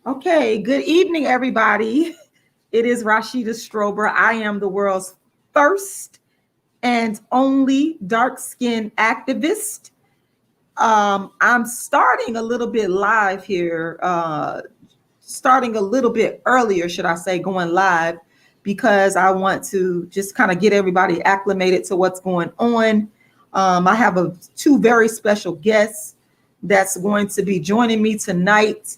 Okay, good evening, everybody. It is Rashida Strober. I am the world's first and only dark skinned activist. I'm starting a little bit live here, starting a little bit earlier, should I say, going live, because I want to just kind of get everybody acclimated to what's going on. I have two very special guests that's going to be joining me tonight.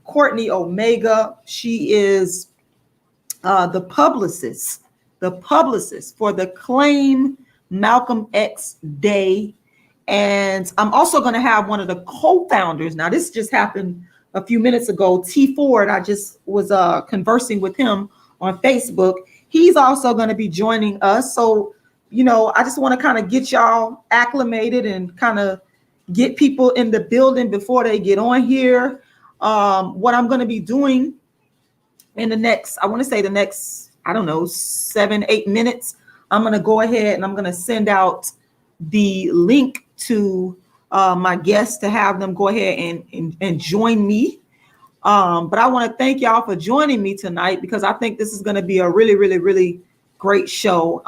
Courtney Omega, she is the publicist for the Claim Malcolm X Day. And I'm also going to have one of the co-founders. Now, this just happened a few minutes ago. T. Ford, I just was conversing with him on Facebook. He's also going to be joining us. So, I just want to kind of get y'all acclimated and kind of get people in the building before they get on here. What I'm going to be doing in the next, I don't know, 7-8 minutes, I'm going to go ahead and I'm going to send out the link to my guests to have them go ahead and join me. But I want to thank y'all for joining me tonight because I think this is going to be a really, really, really great show.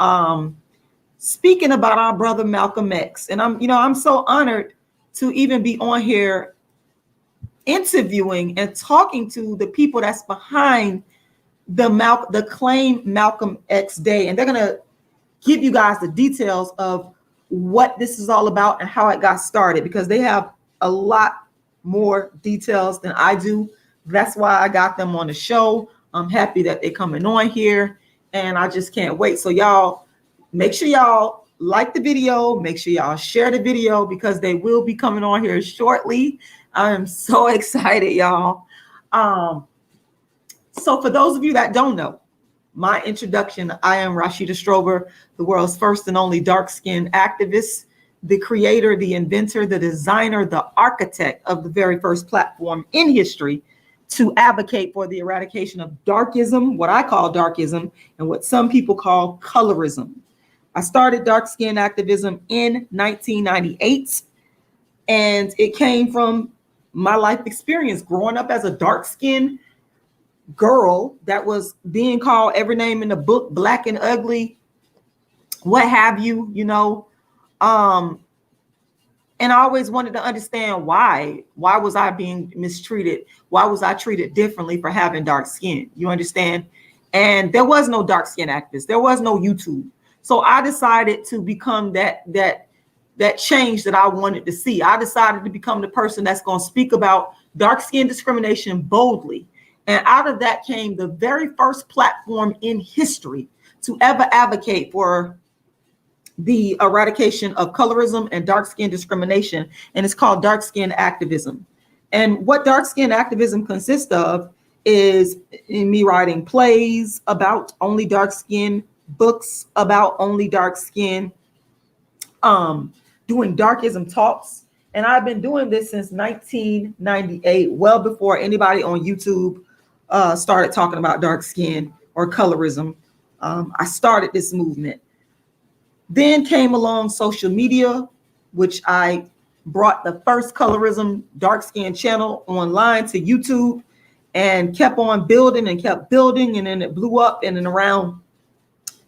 Speaking about our brother Malcolm X, and I'm so honored to even be on here interviewing and talking to the people that's behind the Claim Malcolm X Day, and they're gonna give you guys the details of what this is all about and how it got started, because they have a lot more details than I do. That's why I got them on the show. I'm happy that they're coming on here, and I just can't wait. So y'all, make sure y'all like the video, make sure y'all share the video, because they will be coming on here shortly. I am so excited, y'all. So for those of you that don't know, my introduction, I am Rashida Strober, the world's first and only dark-skinned activist, the creator, the inventor, the designer, the architect of the very first platform in history to advocate for the eradication of darkism, what I call darkism, and what some people call colorism. I started dark-skinned activism in 1998, and it came from my life experience growing up as a dark-skinned girl that was being called every name in the book, black and ugly, what have you, and I always wanted to understand why was I being mistreated? Why was I treated differently for having dark skin? You understand? And there was no dark skin activist. There was no YouTube. So I decided to become that change that I wanted to see. I decided to become the person that's going to speak about dark skin discrimination boldly. And out of that came the very first platform in history to ever advocate for the eradication of colorism and dark skin discrimination. And it's called dark skin activism. And what dark skin activism consists of is in me writing plays about only dark skin, books about only dark skin, doing darkism talks. And I've been doing this since 1998, well before anybody on YouTube started talking about dark skin or colorism. I started this movement. Then came along social media, which I brought the first colorism dark skin channel online to YouTube and kept on building and kept building. And then it blew up. And then around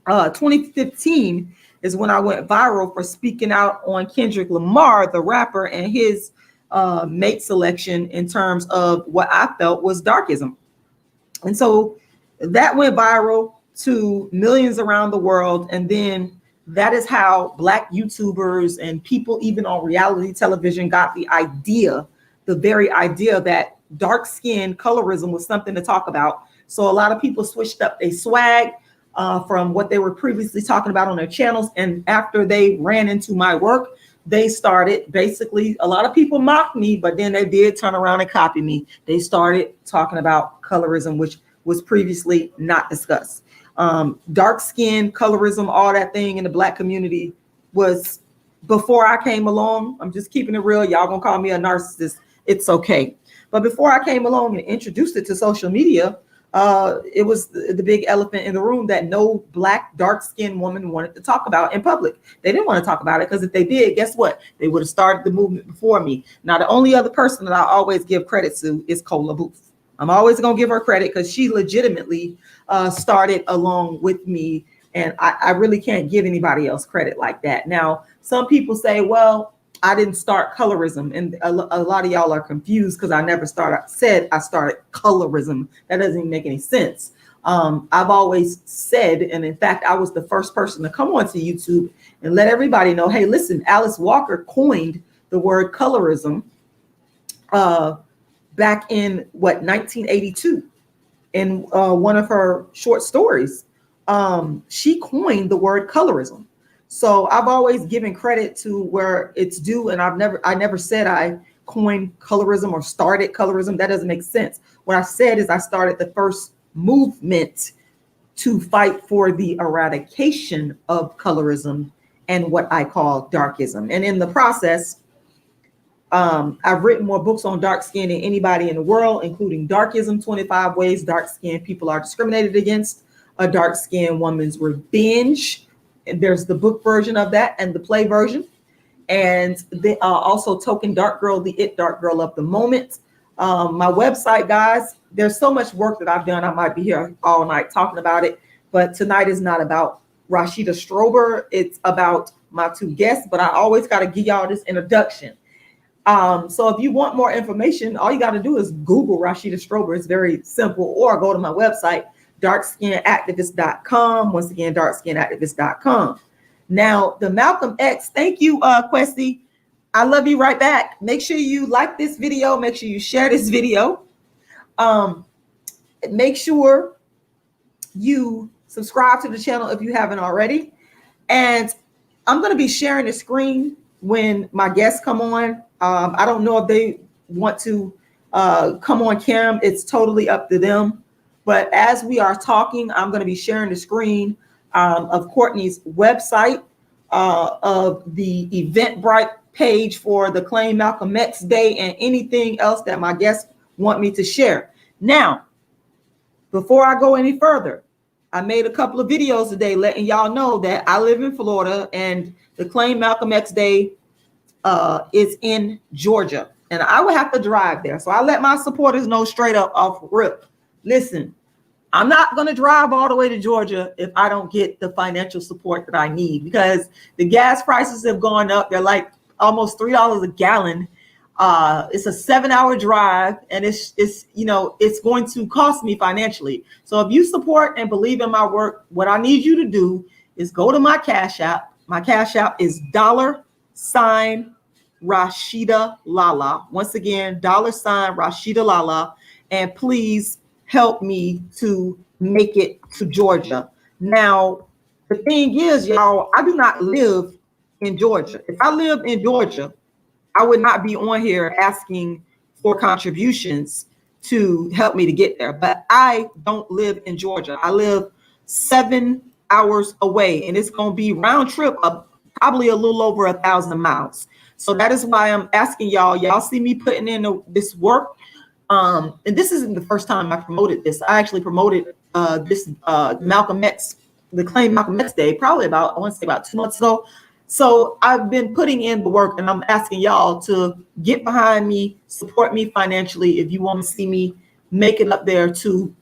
2015 is when I went viral for speaking out on Kendrick Lamar, the rapper, and his mate selection in terms of what I felt was darkism. And so that went viral to millions around the world. And then that is how Black YouTubers and people even on reality television got the very idea that dark skin colorism was something to talk about. So a lot of people switched up their swag from what they were previously talking about on their channels. And after they ran into my work, they started basically, a lot of people mocked me, but then they did turn around and copy me. They started talking about colorism, which was previously not discussed. Dark skin, colorism, all that thing in the Black community was before I came along. I'm just keeping it real. Y'all gonna call me a narcissist. It's okay. But before I came along and introduced it to social media, it was the big elephant in the room that no Black dark-skinned woman wanted to talk about in public. They didn't want to talk about it because if they did, guess what? They would have started the movement before me. Now, the only other person that I always give credit to is Cola Booth. I'm always going to give her credit because she legitimately started along with me. And I really can't give anybody else credit like that. Now, some people say, well, I didn't start colorism. And a lot of y'all are confused because I never said I started colorism. That doesn't even make any sense. I've always said, and in fact, I was the first person to come onto YouTube and let everybody know, hey, listen, Alice Walker coined the word colorism back in 1982 in one of her short stories. She coined the word colorism. So I've always given credit to where it's due, and I never said I coined colorism or started colorism. That doesn't make sense. What I said is I started the first movement to fight for the eradication of colorism and what I call darkism. And in the process, I've written more books on dark skin than anybody in the world, including Darkism, 25 Ways Dark Skinned People Are Discriminated Against, A Dark Skinned Woman's Revenge. And there's the book version of that and the play version. And also Token Dark Girl, the It Dark Girl of the Moment. My website, guys, there's so much work that I've done. I might be here all night talking about it. But tonight is not about Rashida Strober. It's about my two guests. But I always got to give y'all this introduction. So if you want more information, all you got to do is Google Rashida Strober. It's very simple, or go to my website, darkskinactivist.com. Once again, darkskinactivist.com. Now, the Malcolm X, thank you, Questy. I love you right back. Make sure you like this video. Make sure you share this video. Make sure you subscribe to the channel if you haven't already. And I'm going to be sharing the screen when my guests come on. I don't know if they want to come on cam. It's totally up to them. But as we are talking, I'm going to be sharing the screen of Courtney's website, of the Eventbrite page for the Claim Malcolm X Day, and anything else that my guests want me to share. Now, before I go any further, I made a couple of videos today letting y'all know that I live in Florida and the Claim Malcolm X Day is in Georgia, and I would have to drive there. So I let my supporters know straight up off rip. Listen, I'm not going to drive all the way to Georgia if I don't get the financial support that I need, because the gas prices have gone up. They're like almost $3 a gallon. It's a 7-hour drive, and it's going to cost me financially. So if you support and believe in my work, what I need you to do is go to my Cash App. My Cash App is $RashidaLala. Once again, $RashidaLala, and please help me to make it to Georgia. Now, the thing is, y'all, I do not live in Georgia. If I lived in Georgia, I would not be on here asking for contributions to help me to get there. But I don't live in Georgia. I live 7 hours away, and it's going to be round trip of probably a little over 1,000 miles. So that is why I'm asking y'all. Y'all see me putting in this work. And this isn't the first time I promoted this. I actually promoted this Malcolm X, the Claim Malcolm X Day, probably about 2 months ago. So I've been putting in the work, and I'm asking y'all to get behind me, support me financially if you want to see me make it up there to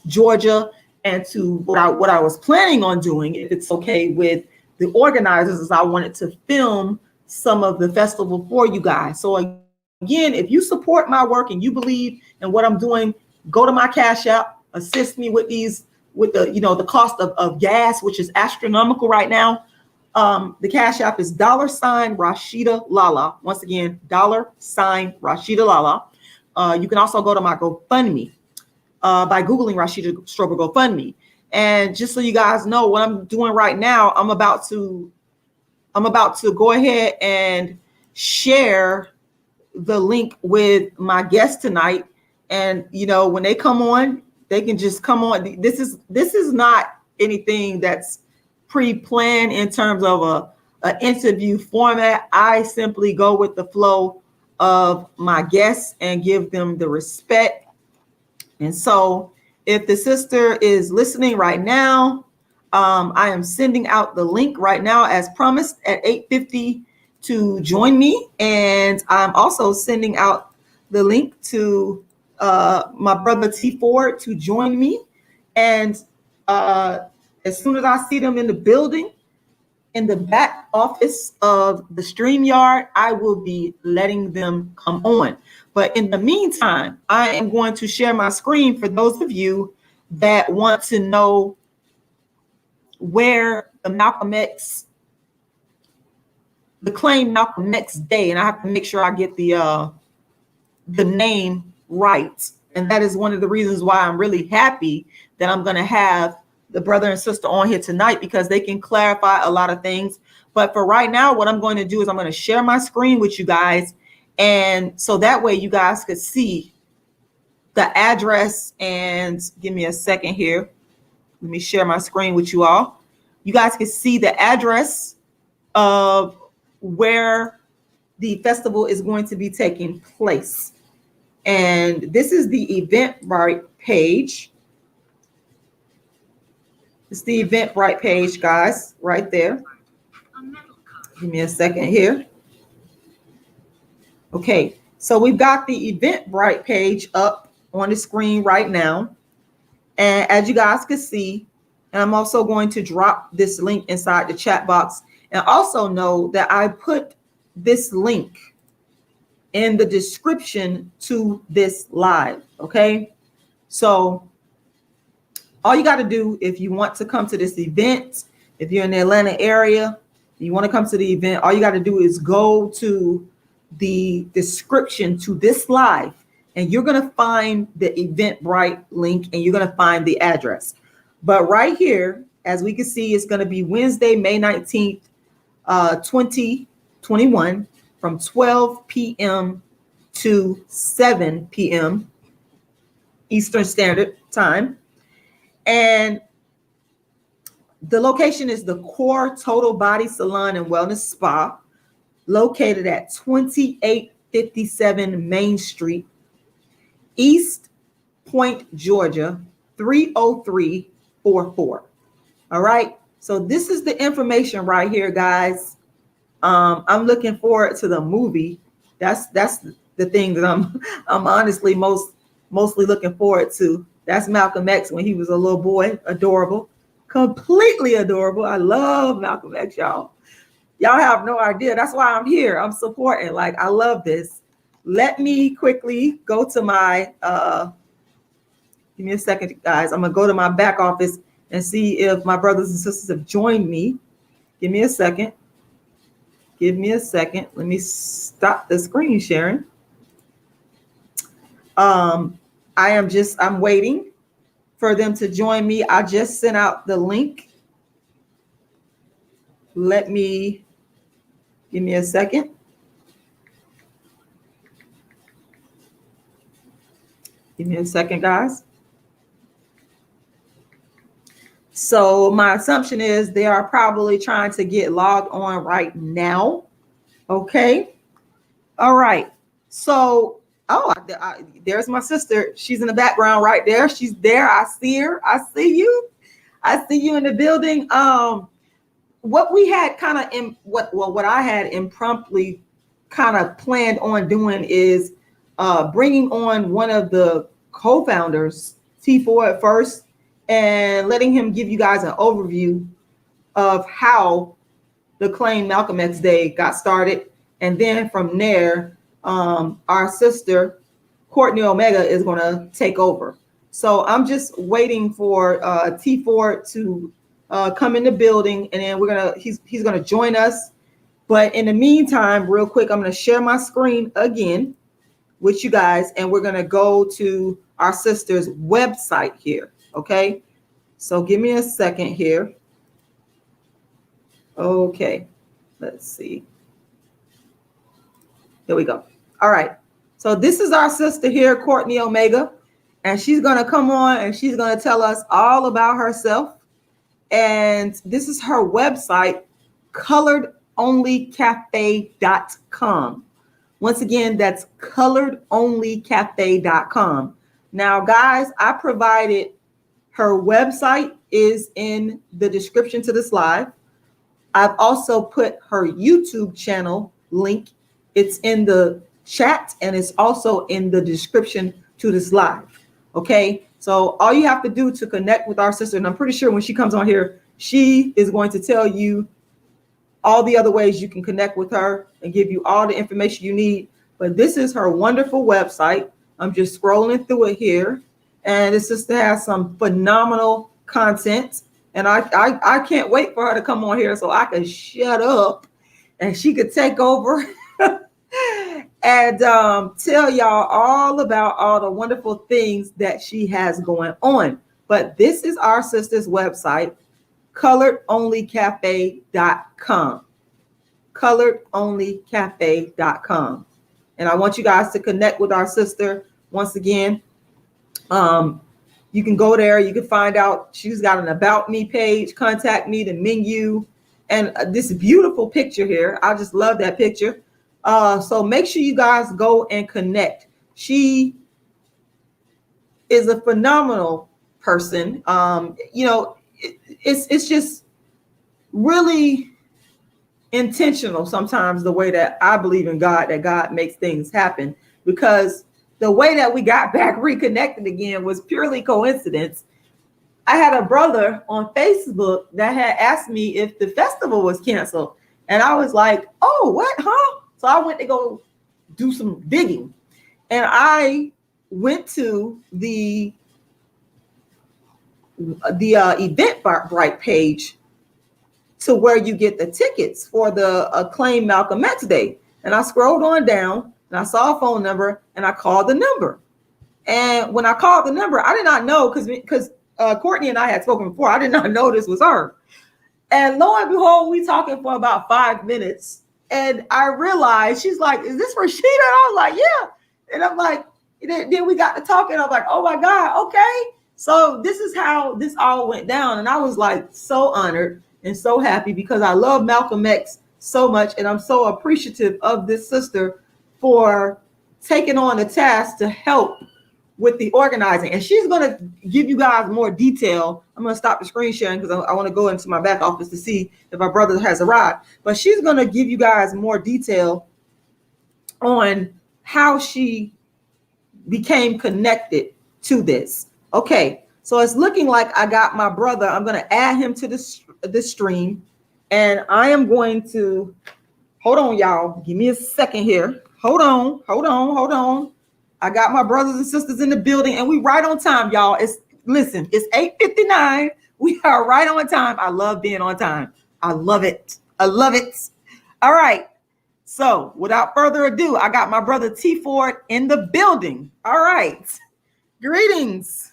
Georgia, and to what I was planning on doing, if it's okay with the organizers, is I wanted to film some of the festival for you guys. So again, if you support my work and you believe in what I'm doing, go to my Cash App, assist me with the cost of gas, which is astronomical right now. The Cash App is $RashidaLala. Once again, $RashidaLala. You can also go to my GoFundMe by Googling Rashida Strober GoFundMe. And just so you guys know what I'm doing right now, I'm about to go ahead and share the link with my guest tonight. And when they come on, they can just come on. This is not anything that's pre-planned in terms of an interview format. I simply go with the flow of my guests and give them the respect. And so if the sister is listening right now, I am sending out the link right now as promised at 8:50 to join me. And I'm also sending out the link to my brother T Ford to join me. And as soon as I see them in the building, in the back office of the StreamYard, I will be letting them come on. But in the meantime, I am going to share my screen for those of you that want to know where the claim Malcolm X Day, and I have to make sure I get the name right. And that is one of the reasons why I'm really happy that I'm going to have the brother and sister on here tonight, because they can clarify a lot of things. But for right now, what I'm going to do is I'm going to share my screen with you guys. And so that way you guys could see the address. And give me a second here. Let me share my screen with you all. You guys can see the address of where the festival is going to be taking place. And this is the Eventbrite page. It's the Eventbrite page, guys, right there. Give me a second here. Okay, so we've got the Eventbrite page up on the screen right now. And as you guys can see, and I'm also going to drop this link inside the chat box. And also know that I put this link in the description to this live, okay? So all you got to do if you want to come to this event, if you're in the Atlanta area, you want to come to the event, all you got to do is go to the description to this live, and you're going to find the Eventbrite link, and you're going to find the address. But right here, as we can see, it's going to be Wednesday, May 19th, 2021, from 12 p.m. to 7 p.m. Eastern Standard Time. And the location is the Core Total Body Salon and Wellness Spa, located at 2857 Main Street, East Point, Georgia, 30344. All right. So this is the information right here, guys. I'm looking forward to the movie. That's the thing that I'm honestly mostly looking forward to. That's Malcolm X when he was a little boy, adorable, completely adorable. I love Malcolm X, y'all. Y'all have no idea. That's why I'm here. I'm supporting. Like, I love this. Let me quickly go to my, give me a second, guys. I'm going to go to my back office and see if my brothers and sisters have joined me. Give me a second. Give me a second. Let me stop the screen sharing. I'm waiting for them to join me. I just sent out the link. Give me a second. Give me a second, guys. So my assumption is they are probably trying to get logged on right now. Okay. All right. So, there's my sister. She's in the background right there. She's there. I see her. I see you. I see you in the building. What we had kind of what I had impromptu kind of planned on doing is bringing on one of the co-founders, T4 at first, and letting him give you guys an overview of how the Claim Malcolm X Day got started. And then from there, our sister, Courtney Omega, is going to take over. So I'm just waiting for T4 to come in the building, and then he's going to join us. But in the meantime, real quick, I'm going to share my screen again with you guys, and we're going to go to our sister's website here. Okay, so give me a second here. Okay, let's see. Here we go. All right, so this is our sister here, Courtney Omega, and she's going to come on and she's going to tell us all about herself. And this is her website, coloredonlycafe.com. Once again, that's coloredonlycafe.com. Now, guys, I provided her website is in the description to this live. I've also put her YouTube channel link. It's in the chat, and it's also in the description to this live. Okay, so all you have to do to connect with our sister, and I'm pretty sure when she comes on here, she is going to tell you all the other ways you can connect with her and give you all the information you need. But this is her wonderful website. I'm just scrolling through it here, and this sister has some phenomenal content. And I can't wait for her to come on here so I can shut up and she could take over and tell y'all all about all the wonderful things that she has going on. But this is our sister's website, coloredonlycafe.com. coloredonlycafe.com. And I want you guys to connect with our sister once again. You can go there. You can find out. She's got an About Me page, contact me, the menu, and this beautiful picture here. I just love that picture. So make sure you guys go and connect. She is a phenomenal person. It's just really intentional sometimes the way that I believe in God, that God makes things happen, because the way that we got back reconnected again was purely coincidence. I had a brother on Facebook that had asked me if the festival was canceled, and I was like, oh, what, huh? So I went to go do some digging, and I went to the Eventbrite page to where you get the tickets for the acclaimed Malcolm X Day. And I scrolled on down and I saw a phone number and I called the number. And when I called the number, I did not know, because Courtney and I had spoken before, I did not know this was her. And lo and behold, we talking for about 5 minutes. And I realized, she's like, is this Rashida? And I was like, yeah. And I'm like, then we got to talking. I was like, oh my God, okay. So this is how this all went down. And I was like so honored and so happy, because I love Malcolm X so much. And I'm so appreciative of this sister for taking on the task to help with the organizing. And she's going to give you guys more detail. I'm going to stop the screen sharing because I want to go into my back office to see if our brother has arrived. But she's going to give you guys more detail on how she became connected to this. Okay, so it's looking like I got my brother. I'm going to add him to this stream, and I am going to, hold on, y'all. Give me a second here. Hold on. I got my brothers and sisters in the building, and we right on time, y'all. It's 8:59. We are right on time. I love being on time. I love it. All right. So without further ado, I got my brother T Ford in the building. All right. Greetings.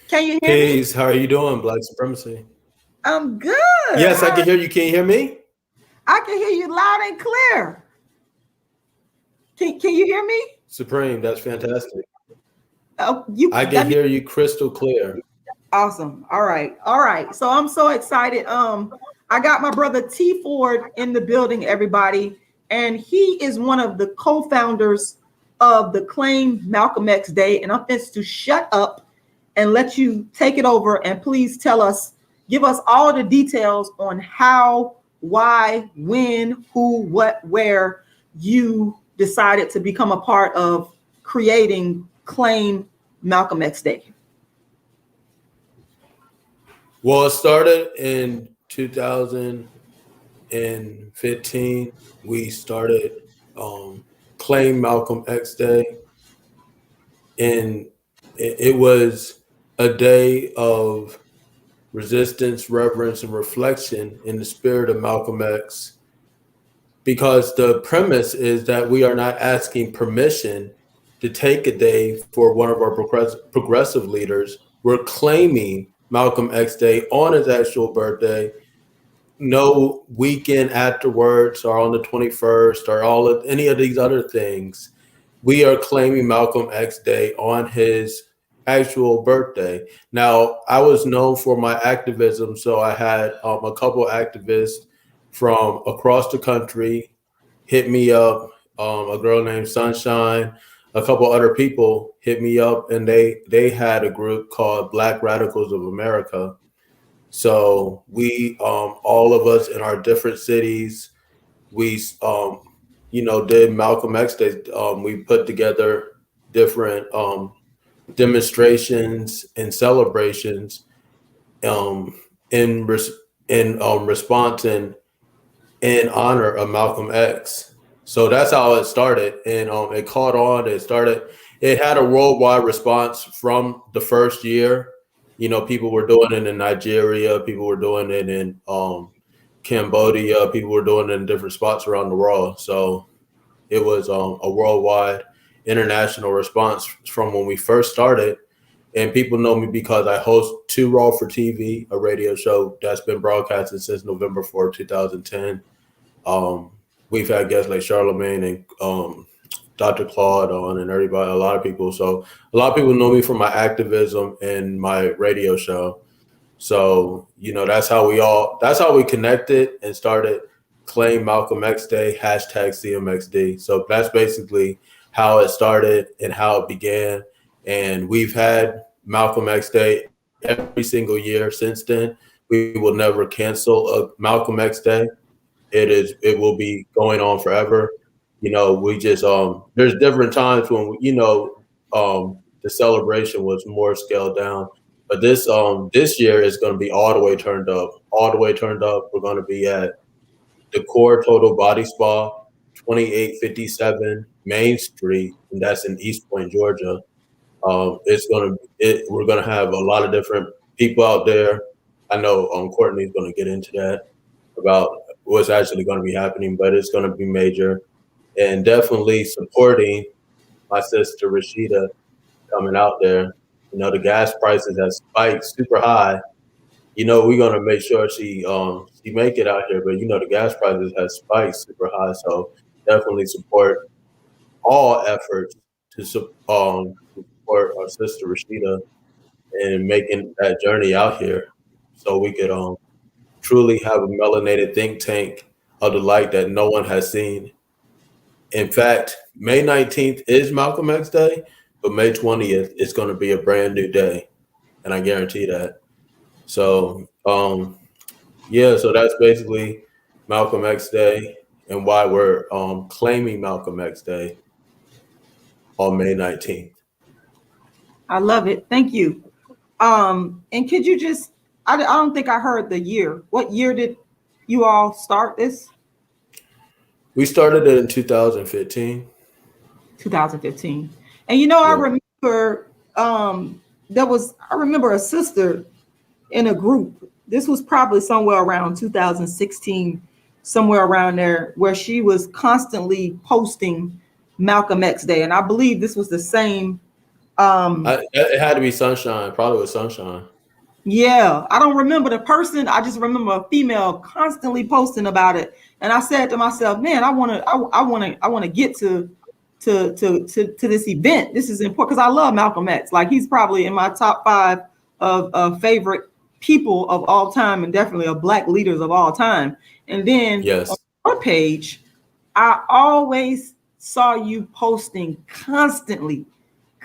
Can you hear me? Peace. How are you doing, Black Supremacy? I'm good. Yes, I can hear you. Can you hear me? I can hear you loud and clear. Can you hear me? Supreme, that's fantastic. Oh, I can hear you crystal clear. Awesome. All right. So I'm so excited. I got my brother T Ford in the building, everybody, and he is one of the co-founders of the Claim Malcolm X Day. And I'm just to shut up and let you take it over, and please give us all the details on how, why, when, who, what, where you decided to become a part of creating Claim Malcolm X Day. Well, it started in 2015. We started Claim Malcolm X Day, and it was a day of resistance, reverence, and reflection in the spirit of Malcolm X, because the premise is that we are not asking permission to take a day for one of our progressive leaders. We're claiming Malcolm X Day on his actual birthday, no weekend afterwards or on the 21st or any of these other things. We are claiming Malcolm X Day on his actual birthday. Now, I was known for my activism, so I had a couple activists from across the country hit me up. A girl named Sunshine, a couple other people hit me up, and they had a group called Black Radicals of America. So we, all of us in our different cities, we, did Malcolm X Day. We put together different demonstrations and celebrations um, in res- in response and in honor of Malcolm X. So that's how it started, and it caught on. It started. It had a worldwide response from the first year. You know, people were doing it in Nigeria. People were doing it in Cambodia. People were doing it in different spots around the world. So it was a worldwide, international response from when we first started. And people know me because I host Too Raw for TV, a radio show that's been broadcasted since November 2010. Um, we've had guests like Charlemagne and Dr. Claude on, and everybody, a lot of people. So a lot of people know me from my activism and my radio show. So, you know, that's how we connected and started Claim Malcolm X Day, hashtag CMXD. So that's basically how it started and how it began. And we've had Malcolm X Day every single year since then. We will never cancel a Malcolm X Day. It will be going on forever. You know, we just there's different times when the celebration was more scaled down. But this year is going to be all the way turned up. All the way turned up. We're going to be at the Core Total Body Spa, 2857 Main Street, and that's in East Point, Georgia. We're gonna have a lot of different people out there. I know Courtney's gonna get into that about what's actually going to be happening, but it's going to be major, and definitely supporting my sister Rashida coming out there. You know, the gas prices have spiked super high. You know, we're gonna make sure she make it out here, but you know, the gas prices have spiked super high, so definitely support all efforts to support our sister Rashida and making that journey out here, so we could truly have a melanated think tank of the light that no one has seen. In fact, May 19th is Malcolm X Day, but May 20th is going to be a brand new day, and I guarantee that. So, so that's basically Malcolm X Day and why we're claiming Malcolm X Day on May 19th. I love it. Thank you. And could you just, I don't think I heard the year. What year did you all start this? We started it in 2015. 2015. And you know, I remember I remember a sister in a group. This was probably somewhere around 2016, somewhere around there, where she was constantly posting Malcolm X Day. And I believe this was the same. It had to be Sunshine, probably with Sunshine. Yeah, I don't remember the person. I just remember a female constantly posting about it. And I said to myself, man, I want to get to this event. This is important because I love Malcolm X. Like, he's probably in my top 5 of favorite people of all time, and definitely of Black leaders of all time. And then yes, on your page, I always saw you posting constantly.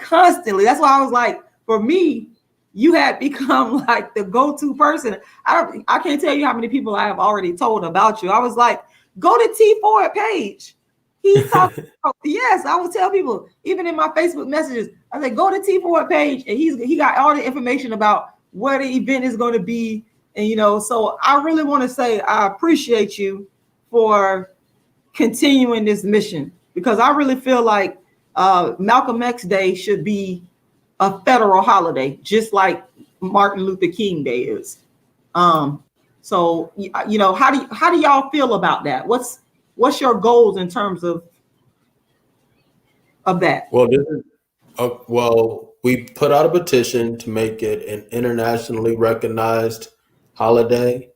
That's why I was like, for me, you had become like the go-to person. I can't tell you how many people I have already told about you. I was like, go to T Ford page. He's talking about, yes, I would tell people, even in my Facebook messages, I said, go to T Ford page, and he got all the information about where the event is going to be. And, you know, so I really want to say I appreciate you for continuing this mission, because I really feel like Malcolm X Day should be a federal holiday, just like Martin Luther King Day is. So, you know, how do y'all feel about that? What's your goals in terms of that? Well, we put out a petition to make it an internationally recognized holiday,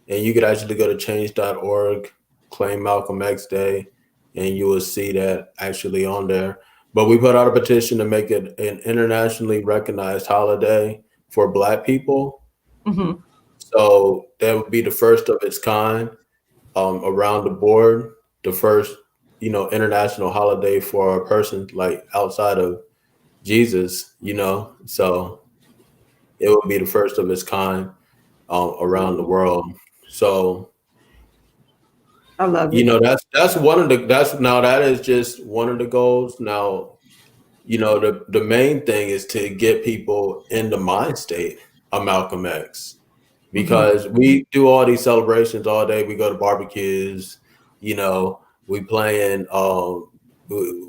and you could actually go to change.org, claim Malcolm X Day, and you will see that actually on there. But we put out a petition to make it an internationally recognized holiday for Black people. Mm-hmm. So that would be the first of its kind around the board, the first, you know, international holiday for a person like outside of Jesus, you know. So it would be the first of its kind around the world. So I love it. You know, that is just one of the goals. Now, the main thing is to get people in the mind state of Malcolm X, Mhm. because we do all these celebrations all day. We go to barbecues, you know, we playing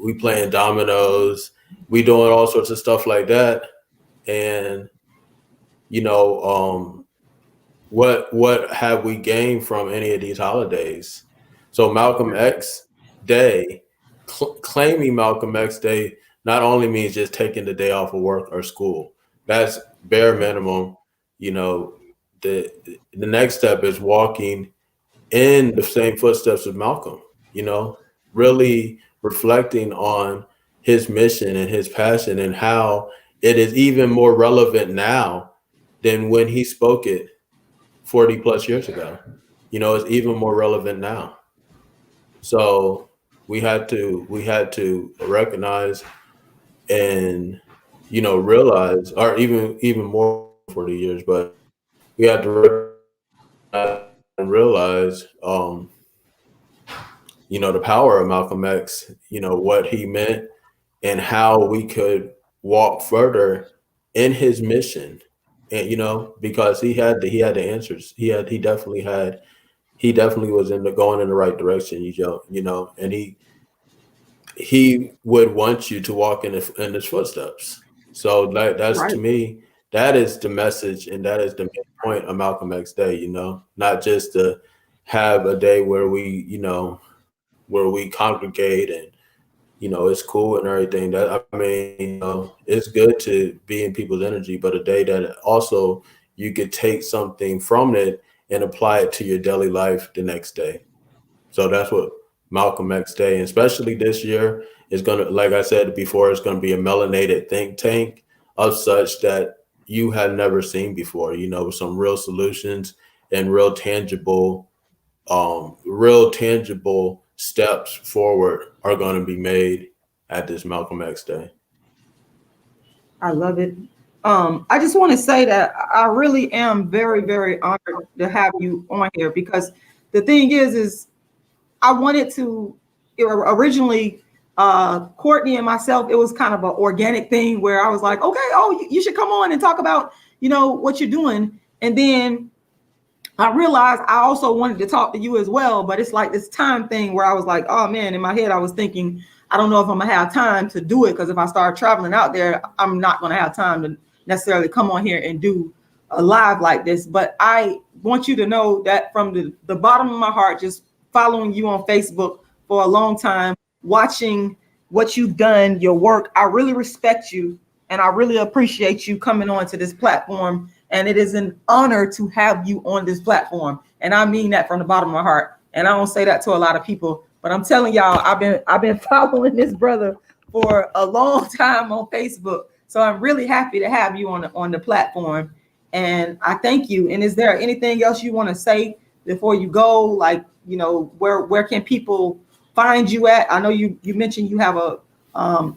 we playing dominoes, we doing all sorts of stuff like that. And you know, what have we gained from any of these holidays? So Malcolm X Day, claiming Malcolm X Day not only means just taking the day off of work or school. That's bare minimum. You know, the next step is walking in the same footsteps of Malcolm, really reflecting on his mission and his passion and how it is even more relevant now than when he spoke it 40 plus years ago. It's even more relevant now. So we had to recognize and realize, or even more 40 years, but we had to recognize and realize the power of Malcolm X, what he meant and how we could walk further in his mission. And because he had the answers. He definitely was going in the right direction, and he would want you to walk in his footsteps. So that's to Right. me, that is the message, and that is the main point of Malcolm X Day. Not just to have a day where we congregate and it's cool and everything. That I mean, it's good to be in people's energy, but a day that also you could take something from it and apply it to your daily life the next day. So that's what Malcolm X Day, and especially this year, is going to, like I said before, it's going to be a melanated think tank of such that you have never seen before, some real solutions and real tangible steps forward are going to be made at this Malcolm X Day. I love it. I just want to say that I really am very, very honored to have you on here because the thing is I wanted to originally Courtney and myself, it was kind of an organic thing where I was like, okay, oh, you should come on and talk about, what you're doing. And then I realized I also wanted to talk to you as well, but it's like this time thing where I was like, oh man, in my head, I was thinking, I don't know if I'm gonna have time to do it because if I start traveling out there, I'm not gonna have time to necessarily come on here and do a live like this. But I want you to know that from the bottom of my heart, just following you on Facebook for a long time, watching what you've done, your work, I really respect you and I really appreciate you coming on to this platform. And it is an honor to have you on this platform. And I mean that from the bottom of my heart. And I don't say that to a lot of people, but I'm telling y'all, I've been following this brother for a long time on Facebook. So I'm really happy to have you on the platform. And I thank you. And is there anything else you want to say before you go? Like, where can people find you at? I know you mentioned you have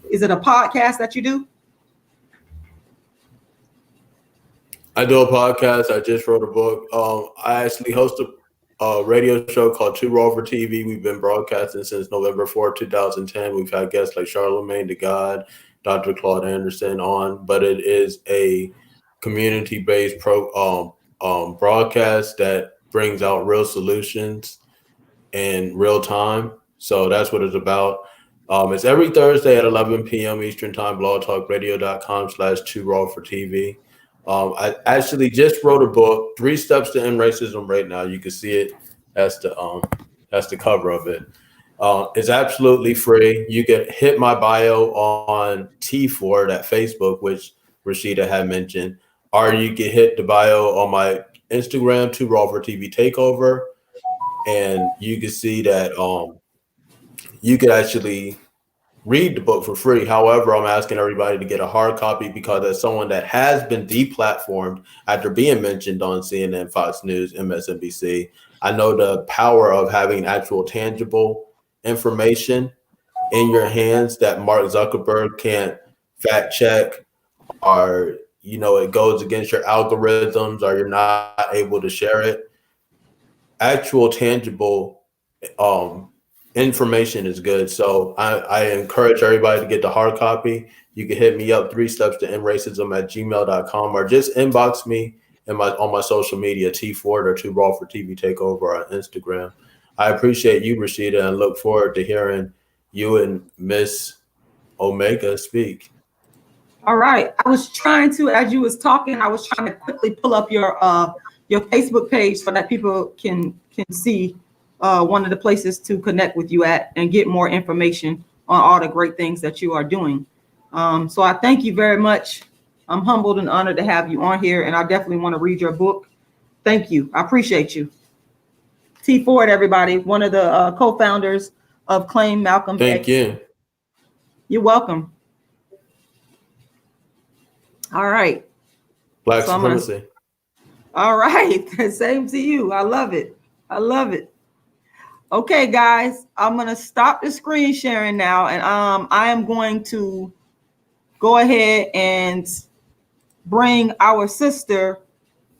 is it a podcast that you do? I do a podcast. I just wrote a book. I actually host a radio show called Too Raw for TV. We've been broadcasting since November 4th, 2010. We've had guests like Charlemagne the God, Dr. Claude Anderson on, but it is a community-based broadcast that brings out real solutions in real time. So that's what it's about. It's every Thursday at 11 p.m. Eastern Time, blogtalkradio.com/Too Raw for TV. I actually just wrote a book, 3 Steps to End Racism right now. You can see it. That's the cover of it. It's absolutely free. You can hit my bio on T4, that Facebook, which Rashida had mentioned, or you can hit the bio on my Instagram, Too Raw for TV Takeover, and you can see that you could actually read the book for free. However, I'm asking everybody to get a hard copy because as someone that has been deplatformed after being mentioned on CNN, Fox News, MSNBC, I know the power of having actual tangible information in your hands that Mark Zuckerberg can't fact check, or it goes against your algorithms, or you're not able to share it. Actual tangible um, information is good. So I encourage everybody to get the hard copy. You can hit me up, 3steps to end racism at gmail.com, or just inbox me on my social media, T Ford or Too Raw for TV Takeover on Instagram. I appreciate you, Rashida, and look forward to hearing you and Miss Omega speak. All right. I was trying to, as you was talking, I was trying to quickly pull up your Facebook page so that people can see one of the places to connect with you at and get more information on all the great things that you are doing. So I thank you very much. I'm humbled and honored to have you on here, and I definitely want to read your book. Thank you. I appreciate you. T Ford, everybody, one of the co-founders of Claim Malcolm X. Thank you. You're welcome. All right. Black supremacy. All right. Same to you. I love it. I love it. Okay, guys, I'm going to stop the screen sharing now, and I am going to go ahead and bring our sister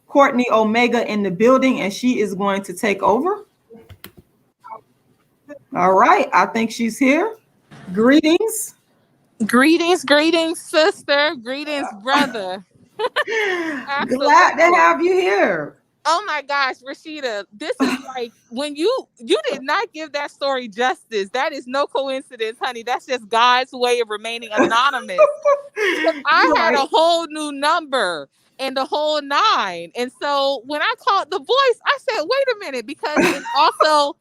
Courtney Omega in the building, and she is going to take over. All right. I think she's here. Greetings. Greetings, sister. Greetings, brother. Glad to have you here. Oh my gosh, Rashida, this is like when you did not give that story justice. That is no coincidence, honey. That's just God's way of remaining anonymous. I had a whole new number and the whole 9. And so when I called the voice, I said, wait a minute, because it's also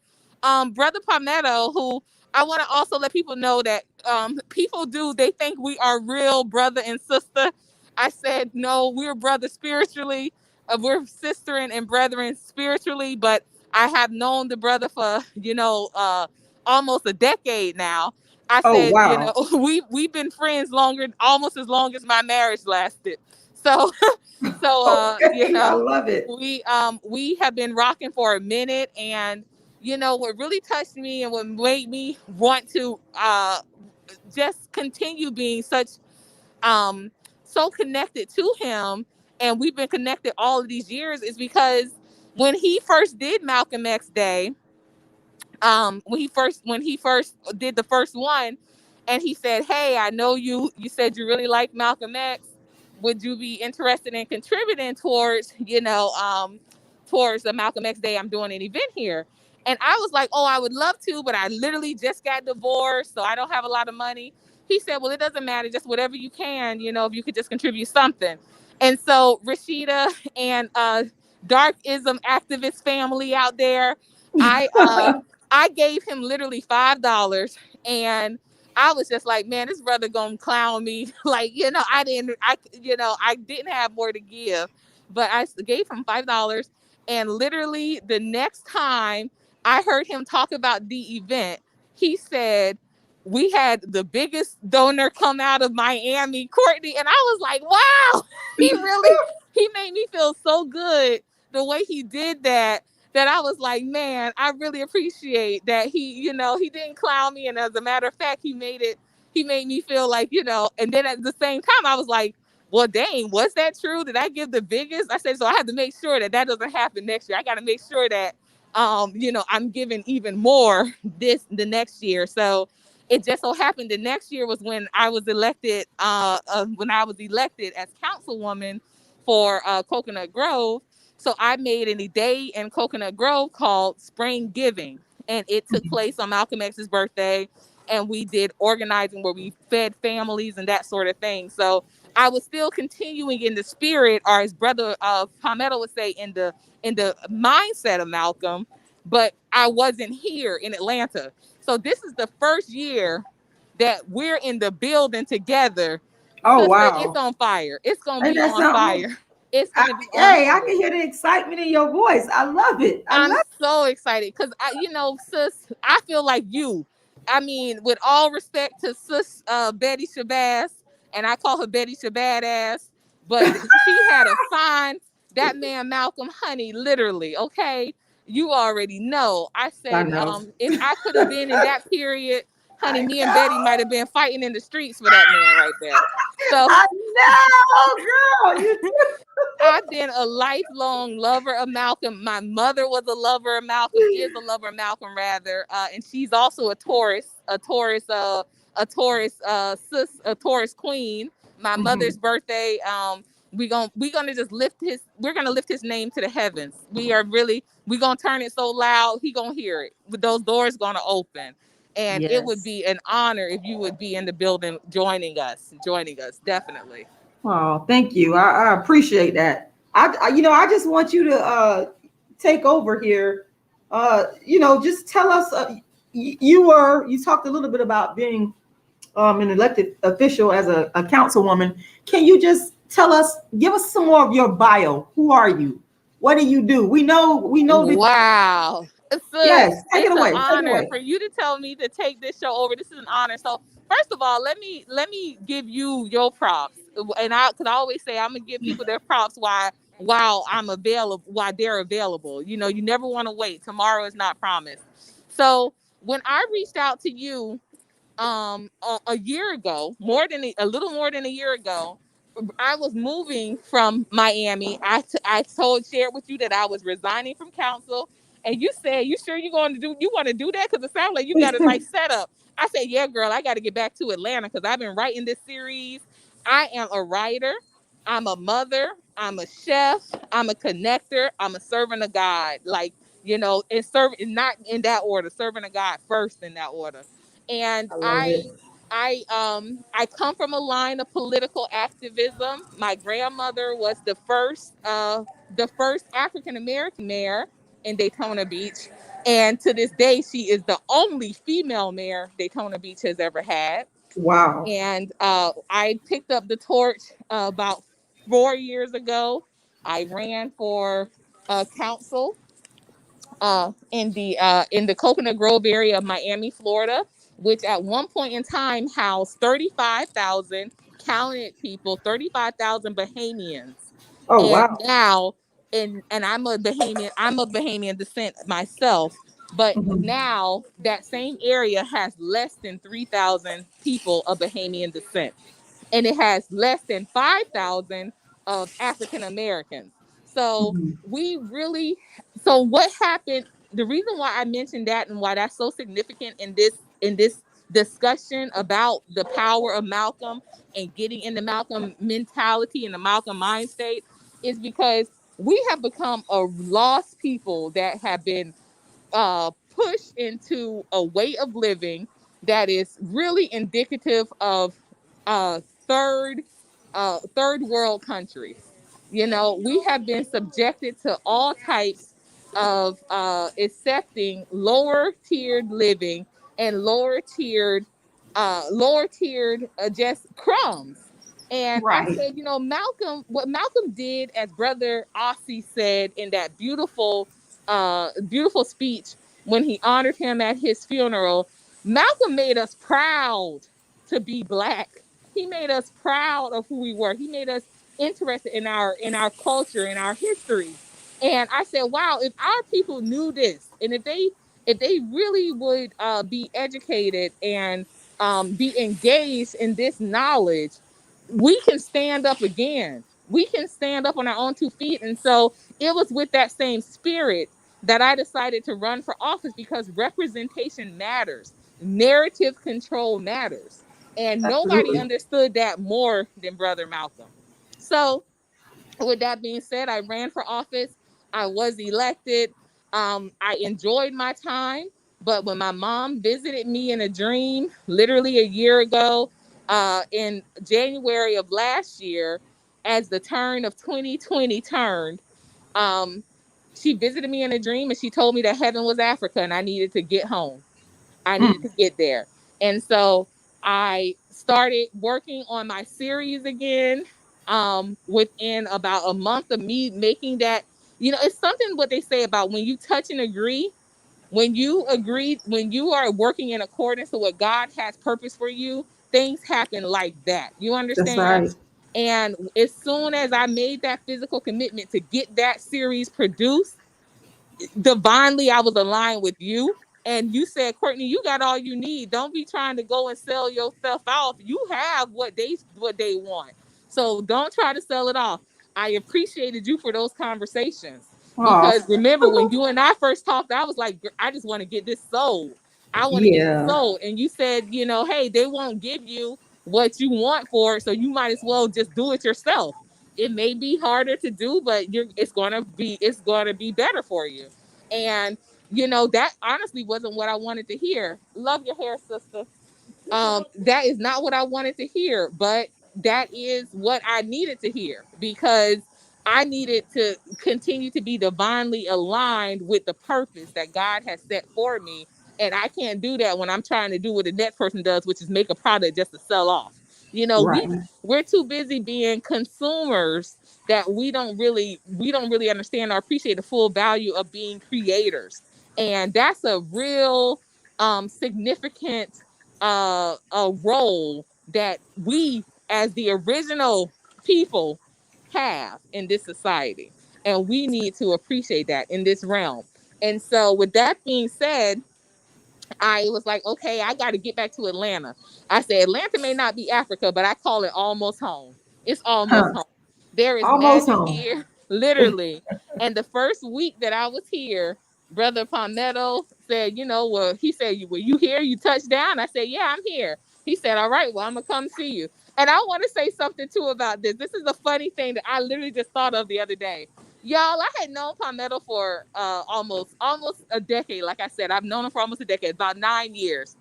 Brother Palmetto, who I want to also let people know that they think we are real brother and sister. I said, no, we're brother spiritually. We're sister and brethren spiritually, but I have known the brother for, almost a decade now. I said, wow. We've been friends almost as long as my marriage lasted. So, okay. I love it. We have been rocking for a minute, and what really touched me and what made me want to just continue being so connected to him, and we've been connected all of these years, is because when he first did Malcolm X Day, when he first did the first one, and he said, hey, I know you said you really like Malcolm X. Would you be interested in contributing towards the Malcolm X Day? I'm doing an event here. And I was like, oh, I would love to, but I literally just got divorced, so I don't have a lot of money. He said, well, it doesn't matter, just whatever you can, if you could just contribute something. And so Rashida and Darkism activist family out there, I gave him literally $5, and I was just like, man, this brother gonna clown me. Like, I didn't have more to give, but I gave him $5. And literally the next time I heard him talk about the event, he said, we had the biggest donor come out of Miami, Courtney. And I was like, wow, he made me feel so good the way he did that I was like, man, I really appreciate that he didn't clown me. And as a matter of fact, he made me feel like, and then at the same time, I was like, well, dang, was that true? Did I give the biggest? I said, so I have to make sure that doesn't happen next year. I got to make sure that, I'm giving even more the next year. So it just so happened the next year was when I was elected, as councilwoman for Coconut Grove. So I made a day in Coconut Grove called Spring Giving, and it took place on Malcolm X's birthday. And we did organizing where we fed families and that sort of thing. So I was still continuing in the spirit, or as Brother Palmetto would say, in the mindset of Malcolm, but I wasn't here in Atlanta. So this is the first year that we're in the building together. Oh, Sister, wow. it's on fire. It's going to be on fire. It's going to be on fire. I can hear the excitement in your voice. I love it. I'm so excited because, sis, I feel like you. I mean, with all respect to sis Betty Shabazz, and I call her Betty Shabazz, but she had a fine, that man Malcolm, honey, literally, okay? You already know. I said, if I could have been in that period, honey, me and Betty might have been fighting in the streets for that man right there. So I know, girl. I've been a lifelong lover of Malcolm. My mother was a lover of Malcolm, is a lover of Malcolm rather, and she's also a a Taurus queen. My mother's birthday, we're gonna lift his name to the heavens. We gonna turn it so loud he gonna hear it. With those doors gonna open, and it would Yes. be an honor if you would be in the building joining us definitely. Oh, thank you. I appreciate that. I just want you to take over here. Just tell us. You talked a little bit about being an elected official as a councilwoman. Can you just give us some more of your bio? Who are you? What do you do? We know that. Wow. Yes, Sis, take it it's an away. Take it honor away. for you to tell me to take this show over. This is an honor. So first of all, let me give you your props. And I always say I'm gonna give people their props while I'm available, while they're available. You never want to wait. Tomorrow is not promised. So when I reached out to you a year ago, a little more than a year ago, I was moving from Miami. I shared with you that I was resigning from council, and you said, "You sure you want to do that? Because it sounds like you got a nice setup." I said, "Yeah, girl, I got to get back to Atlanta because I've been writing this series. I am a writer. I'm a mother. I'm a chef. I'm a connector. I'm a servant of God. And not in that order. Servant of God first in that order. And I love it. I come from a line of political activism. My grandmother was the first African American mayor in Daytona Beach, and to this day, she is the only female mayor Daytona Beach has ever had. Wow. And I picked up the torch about 4 years ago. I ran for council in the Coconut Grove area of Miami, Florida, which at one point in time housed 35,000 counted people, 35,000 Bahamians. Oh, And wow. now, and I'm of Bahamian descent myself, but Mhm. now that same area has less than 3,000 people of Bahamian descent, and it has less than 5,000 of African Americans. So Mhm. we really, so what happened? The reason why I mentioned that and why that's so significant in this discussion about the power of Malcolm and getting in the Malcolm mentality and the Malcolm mind state is because we have become a lost people that have been pushed into a way of living that is really indicative of uh, third third world countries. We have been subjected to all types of accepting lower tiered living and lower tiered just crumbs. And I Right. said, what Malcolm did, as Brother Ossie said in that beautiful speech when he honored him at his funeral. Malcolm made us proud to be Black. He made us proud of who we were. He made us interested in our culture, in our history. And I said, wow, if our people knew this, and if they really would be educated and be engaged in this knowledge, we can stand up again. We can stand up on our own 2 feet. And so it was with that same spirit that I decided to run for office, because representation matters. Narrative control matters. And nobody Absolutely. understood that more than Brother Malcolm. So, with that being said, I ran for office. I was elected. I enjoyed my time. But when my mom visited me in a dream, literally a year ago, in January of last year, as the turn of 2020 turned, um, she visited me in a dream and she told me that heaven was Africa and I needed to get home. I needed Mm. to get there. And so I started working on my series again within about a month of me making that. It's something what they say about when you touch and agree. When you are working in accordance to what God has purpose for you, things happen like that. You That's understand? right. And as soon as I made that physical commitment to get that series produced, divinely I was aligned with you. And you said, Courtney, you got all you need. Don't be trying to go and sell yourself off. You have what they want. So don't try to sell it off. I appreciated you for those conversations. Oh, Because remember when you and I first talked, I was like, I just want to get this sold. I want to get this yeah, sold. And you said, hey, they won't give you what you want for it, so you might as well just do it yourself. It may be harder to do, but it's gonna be better for you. And that honestly wasn't what I wanted to hear. Love your hair, sister. That is not what I wanted to hear, but that is what I needed to hear, because I needed to continue to be divinely aligned with the purpose that God has set for me. And I can't do that when I'm trying to do what the next person does, which is make a product just to sell off. right. We're too busy being consumers that we don't really understand or appreciate the full value of being creators. And that's a real significant a role that we as the original people have in this society, and we need to appreciate that in this realm. And so with that being said, I was like, okay, I got to get back to Atlanta. I said, Atlanta may not be Africa, but I call it almost home. It's almost Huh. home. There is Almost magic home. here, literally. And the first week that I was here, Brother Palmetto said, well, he said, were you here? You touched down? I said, yeah, I'm here. He said, all right, well, I'm going to come see you. And I want to say something too about this. This is a funny thing that I literally just thought of the other day. Y'all, I had known Palmetto for almost a decade. Like I said, I've known him for almost a decade, about 9 years.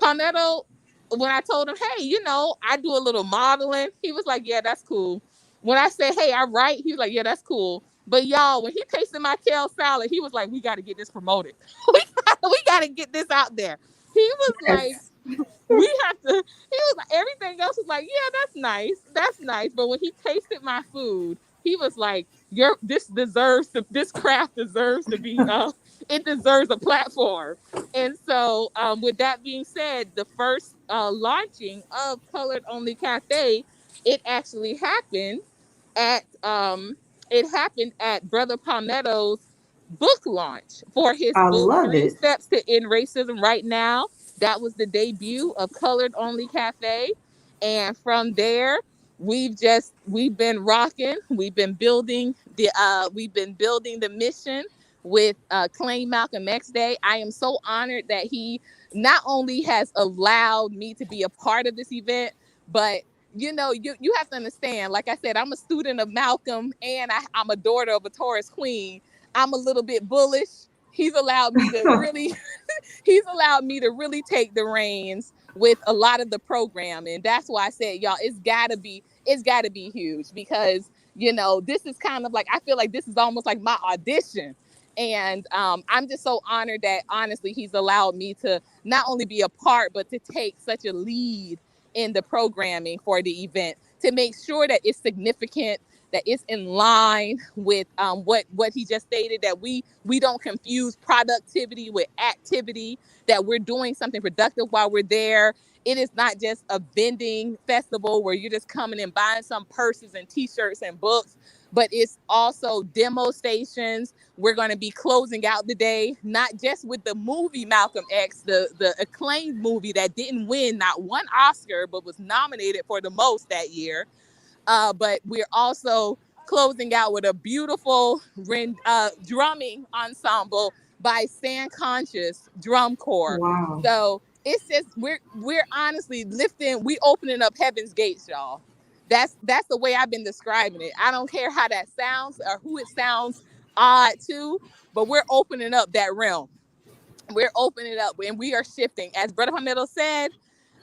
Palmetto, when I told him, hey, I do a little modeling, he was like, yeah, that's cool. When I said, hey, I write, he was like, yeah, that's cool. But y'all, when he tasted my kale salad, he was like, we got to get this promoted. we got to get this out there. He was like, Yes. we have to. He was like, everything else was like, yeah, that's nice, that's nice. But when he tasted my food, he was like, this craft deserves to be it deserves a platform. And so with that being said, the first launching of Colored Only Cafe, it actually happened at Brother Palmetto's book launch for his I book love Three it. Steps to End Racism. Right now, that was the debut of Colored Only Cafe. And from there, we've been rocking. We've been building the mission with Claim Malcolm X Day. I am so honored that he not only has allowed me to be a part of this event, but you have to understand, like I said, I'm a student of Malcolm, and I'm a daughter of a Taurus queen. I'm a little bit bullish. He's allowed me to really take the reins with a lot of the program. And that's why I said, y'all, it's gotta be huge, because this is kind of like, I feel like this is almost like my audition. And I'm just so honored that honestly he's allowed me to not only be a part, but to take such a lead in the programming for the event, to make sure that it's significant, that it's in line with what he just stated, that we don't confuse productivity with activity, that we're doing something productive while we're there. It is not just a vending festival where you're just coming and buying some purses and t-shirts and books, but it's also demo stations. We're going to be closing out the day, not just with the movie Malcolm X, the acclaimed movie that didn't win not one Oscar, but was nominated for the most that year. But we're also closing out with a beautiful drumming ensemble by Stand Conscious Drum Corps. Wow. So it's just we're honestly we opening up heaven's gates, y'all. That's the way I've been describing it. I don't care how that sounds or who it sounds odd to, but we're opening up that realm. We're opening it up, and we are shifting. As Brother Palmetto said,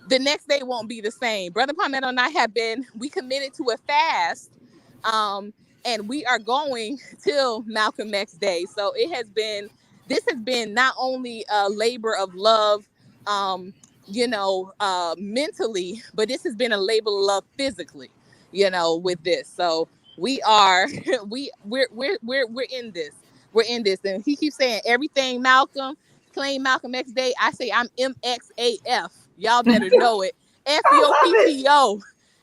the next day won't be the same. Brother Palmetto and I we committed to a fast, and we are going till Malcolm X Day. So this has been not only a labor of love, mentally, but this has been a labor of love physically, with this. So we are, we're in this. We're in this. And he keeps saying everything Malcolm, Claim Malcolm X Day. I say I'm MXAF. Y'all better know it. I love FEOPTO.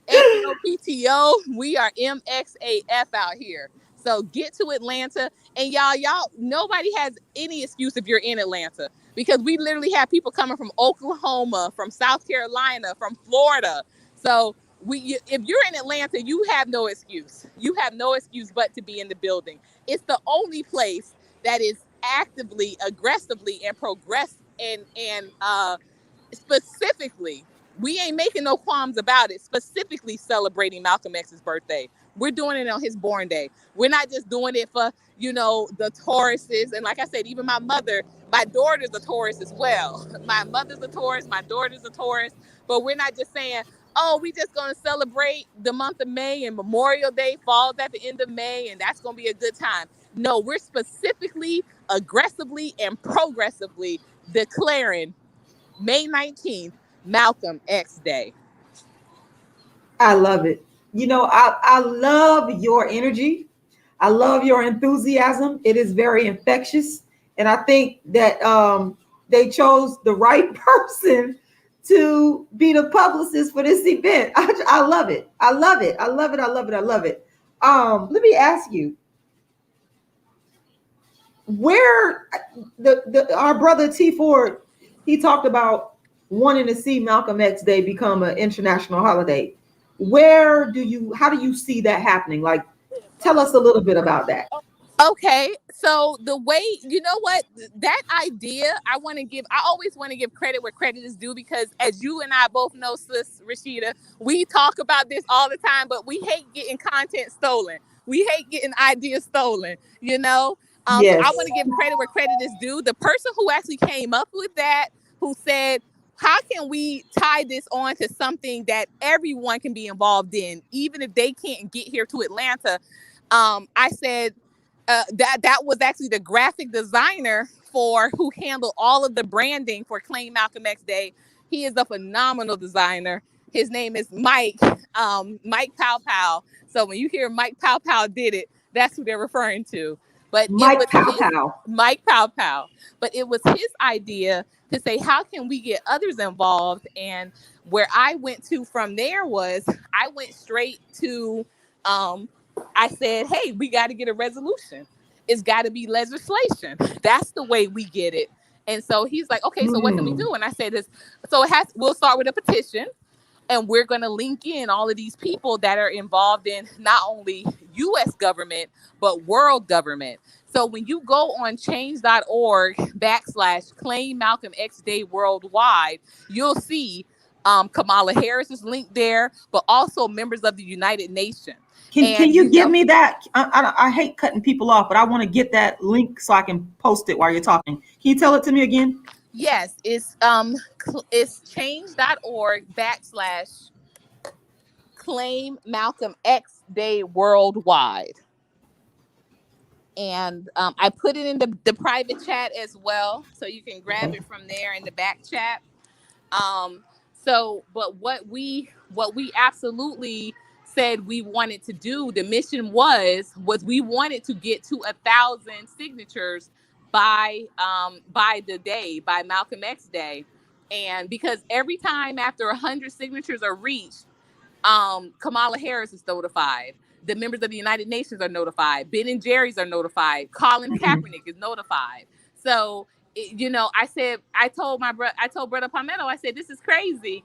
FEOPTO. We are MXAF out here. So get to Atlanta. And y'all, nobody has any excuse if you're in Atlanta, because we literally have people coming from Oklahoma, from South Carolina, from Florida. So if you're in Atlanta, you have no excuse. You have no excuse but to be in the building. It's the only place that is actively, aggressively, and specifically, we ain't making no qualms about it, specifically celebrating Malcolm X's birthday. We're doing it on his born day. We're not just doing it for, the Tauruses. And like I said, even my daughter's a Taurus as well. My mother's a Taurus, my daughter's a Taurus. But we're not just saying, oh, we just going to celebrate the month of May and Memorial Day falls at the end of May and that's going to be a good time. No, we're specifically, aggressively, and progressively declaring May 19th, Malcolm X Day. I love it. I love your energy. I love your enthusiasm. It is very infectious. And I think that they chose the right person to be the publicist for this event. I love it. I love it. I love it. I love it. I love it. Let me ask you, where our brother T Ford, he talked about wanting to see Malcolm X Day become an international holiday. How do you see that happening? Like, tell us a little bit about that. Okay, so the way, that idea, I always want to give credit where credit is due, because as you and I both know, sis Rashida, we talk about this all the time, but we hate getting content stolen. We hate getting ideas stolen, Yes. So I want to give credit where credit is due. The person who actually came up with that, who said, how can we tie this on to something that everyone can be involved in, even if they can't get here to Atlanta? I said, that was actually the graphic designer who handled all of the branding for Claim Malcolm X Day. He is a phenomenal designer. His name is Mike Pow Pow. So when you hear Mike Pow Pow did it, that's who they're referring to. But Mike Pow Pow. Mike Pow Pow. But it was his idea to say, how can we get others involved? And where I went to from there was, I went straight to, I said, hey, we got to get a resolution. It's got to be legislation. That's the way we get it. And so he's like, okay, so what can we do? And I said this. So we'll start with a petition, and we're going to link in all of these people that are involved in not only U.S. government, but world government. So when you go on change.org/claim Malcolm X Day worldwide, you'll see Kamala Harris is linked there, but also members of the United Nations. Can you give me that? I hate cutting people off, but I want to get that link so I can post it while you're talking. Can you tell it to me again? Yes, it's change.org/claim Malcolm X Day worldwide. And I put it in the private chat as well, so you can grab it from there in the back chat. But what we absolutely said we wanted to do, the mission was we wanted to get to 1,000 signatures by Malcolm X Day. And because every time after 100 signatures are reached, Kamala Harris is notified. The members of the United Nations are notified. Ben and Jerry's are notified. Colin Kaepernick is notified. So, I told Brother Palmetto, I said, this is crazy.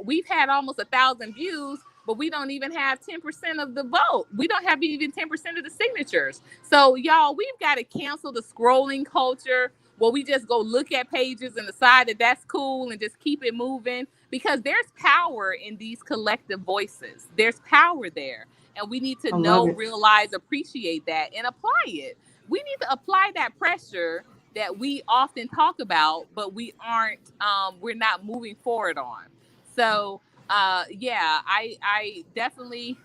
We've had almost 1,000 views, but we don't even have 10% of the vote. We don't have even 10% of the signatures. So, y'all, we've got to cancel the scrolling culture where we just go look at pages and decide that that's cool and just keep it moving, because there's power in these collective voices. There's power there. And we need to know, realize, appreciate that, and apply it. We need to apply that pressure that we often talk about, but we're not moving forward on. So, I definitely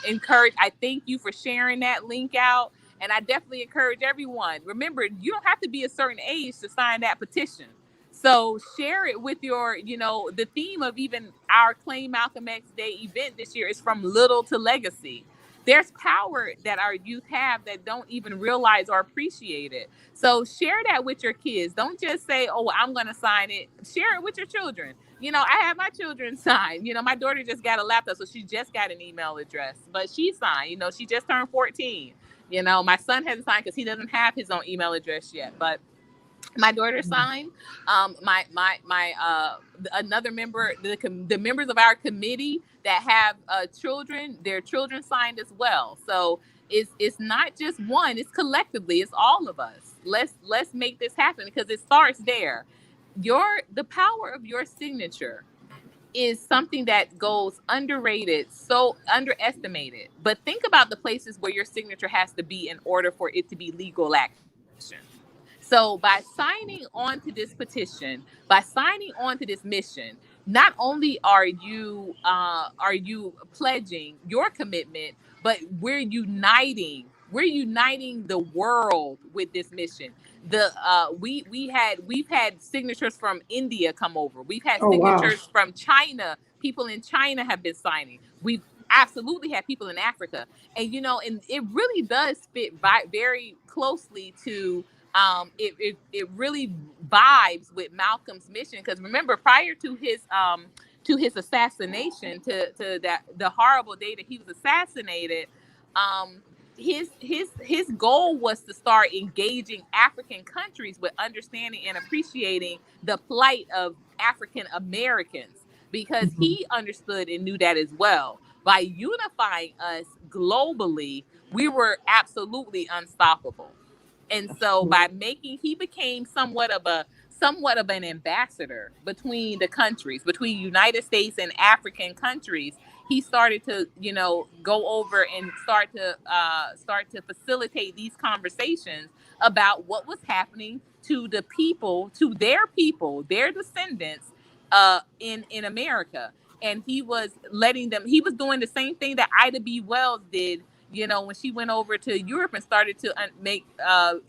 encourage. I thank you for sharing that link out, and I definitely encourage everyone. Remember, you don't have to be a certain age to sign that petition. So share it with the theme of even our Claim Malcolm X Day event this year is from little to legacy. There's power that our youth have that don't even realize or appreciate it. So share that with your kids. Don't just say, oh, I'm going to sign it. Share it with your children. I have my children sign. My daughter just got a laptop, so she just got an email address, but she signed. She just turned 14. My son hasn't signed because he doesn't have his own email address yet. But My daughter signed. Another member, the members of our committee that have children, their children signed as well. So it's not just one, it's collectively, it's all of us. Let's make this happen, because it starts there. The power of your signature is something that goes underrated, so underestimated. But think about the places where your signature has to be in order for it to be legal action. So by signing on to this petition, by signing on to this mission, not only are you pledging your commitment, but we're uniting the world with this mission. We've had signatures from India come over. We've had Oh, wow. signatures from China. People in China have been signing. We've absolutely had people in Africa, and and it really does fit very closely to it really vibes with Malcolm's mission. Because remember, prior to his assassination, to the horrible day that he was assassinated, his goal was to start engaging African countries with understanding and appreciating the plight of African Americans, because he understood and knew that as well. By unifying us globally, we were absolutely unstoppable. And so he became somewhat of an ambassador between the countries, between United States and African countries. He started to, go over and start to facilitate these conversations about what was happening to the people, to their people, their descendants, in America. And he was doing the same thing that Ida B. Wells did, when she went over to Europe and started to make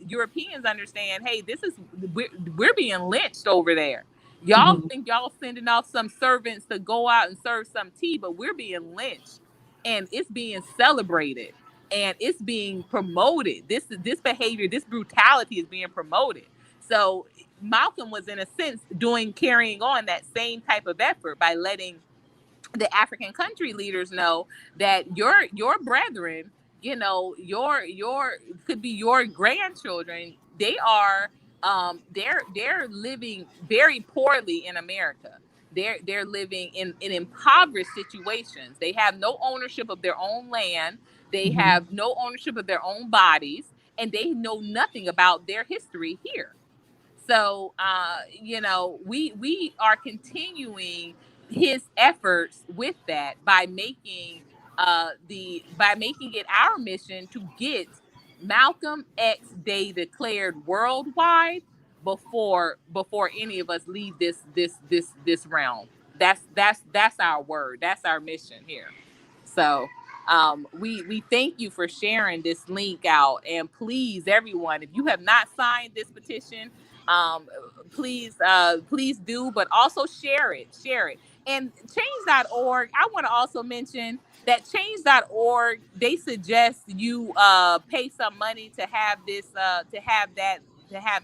Europeans understand, hey, we're being lynched over there. Y'all think y'all sending off some servants to go out and serve some tea, but we're being lynched, and it's being celebrated, and it's being promoted. This behavior, this brutality is being promoted. So Malcolm was, in a sense, carrying on that same type of effort by letting the African country leaders know that your brethren, your could be your grandchildren. They are they're living very poorly in America. They're living in impoverished situations. They have no ownership of their own land. They have no ownership of their own bodies, and they know nothing about their history here. So, we are continuing his efforts with that by making it our mission to get Malcolm X Day declared worldwide before any of us leave this realm. That's our word. That's our mission here. So we thank you for sharing this link out, and please, everyone, if you have not signed this petition, please do, but also share it. And change.org, I want to also mention that change.org, they suggest you pay some money to have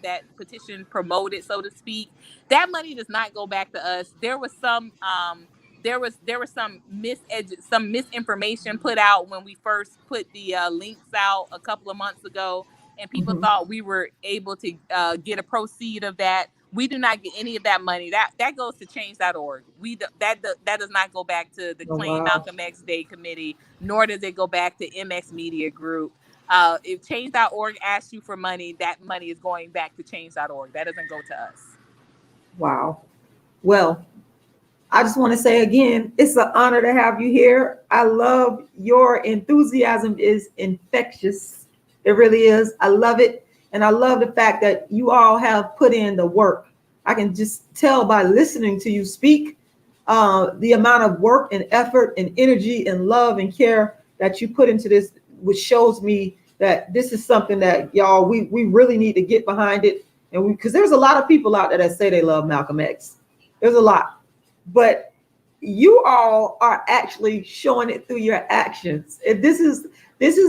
that petition promoted, so to speak. That money does not go back to us. There was some some misinformation put out when we first put the links out a couple of months ago, and people thought we were able to get a proceed of that. We do not get any of that money. That goes to change.org. That does not go back to the Claim Malcolm X Day Committee, nor does it go back to MX Media Group. If change.org asks you for money, that money is going back to change.org. That doesn't go to us. Wow. Well, I just want to say again, it's an honor to have you here. I love your enthusiasm is infectious. It really is. I love it. And I love the fact that you all have put in the work. I can just tell by listening to you speak the amount of work and effort and energy and love and care that you put into this, which shows me that this is something that y'all, we really need to get behind it. And because there's a lot of people out there that say they love Malcolm X. There's a lot. But you all are actually showing it through your actions. And this is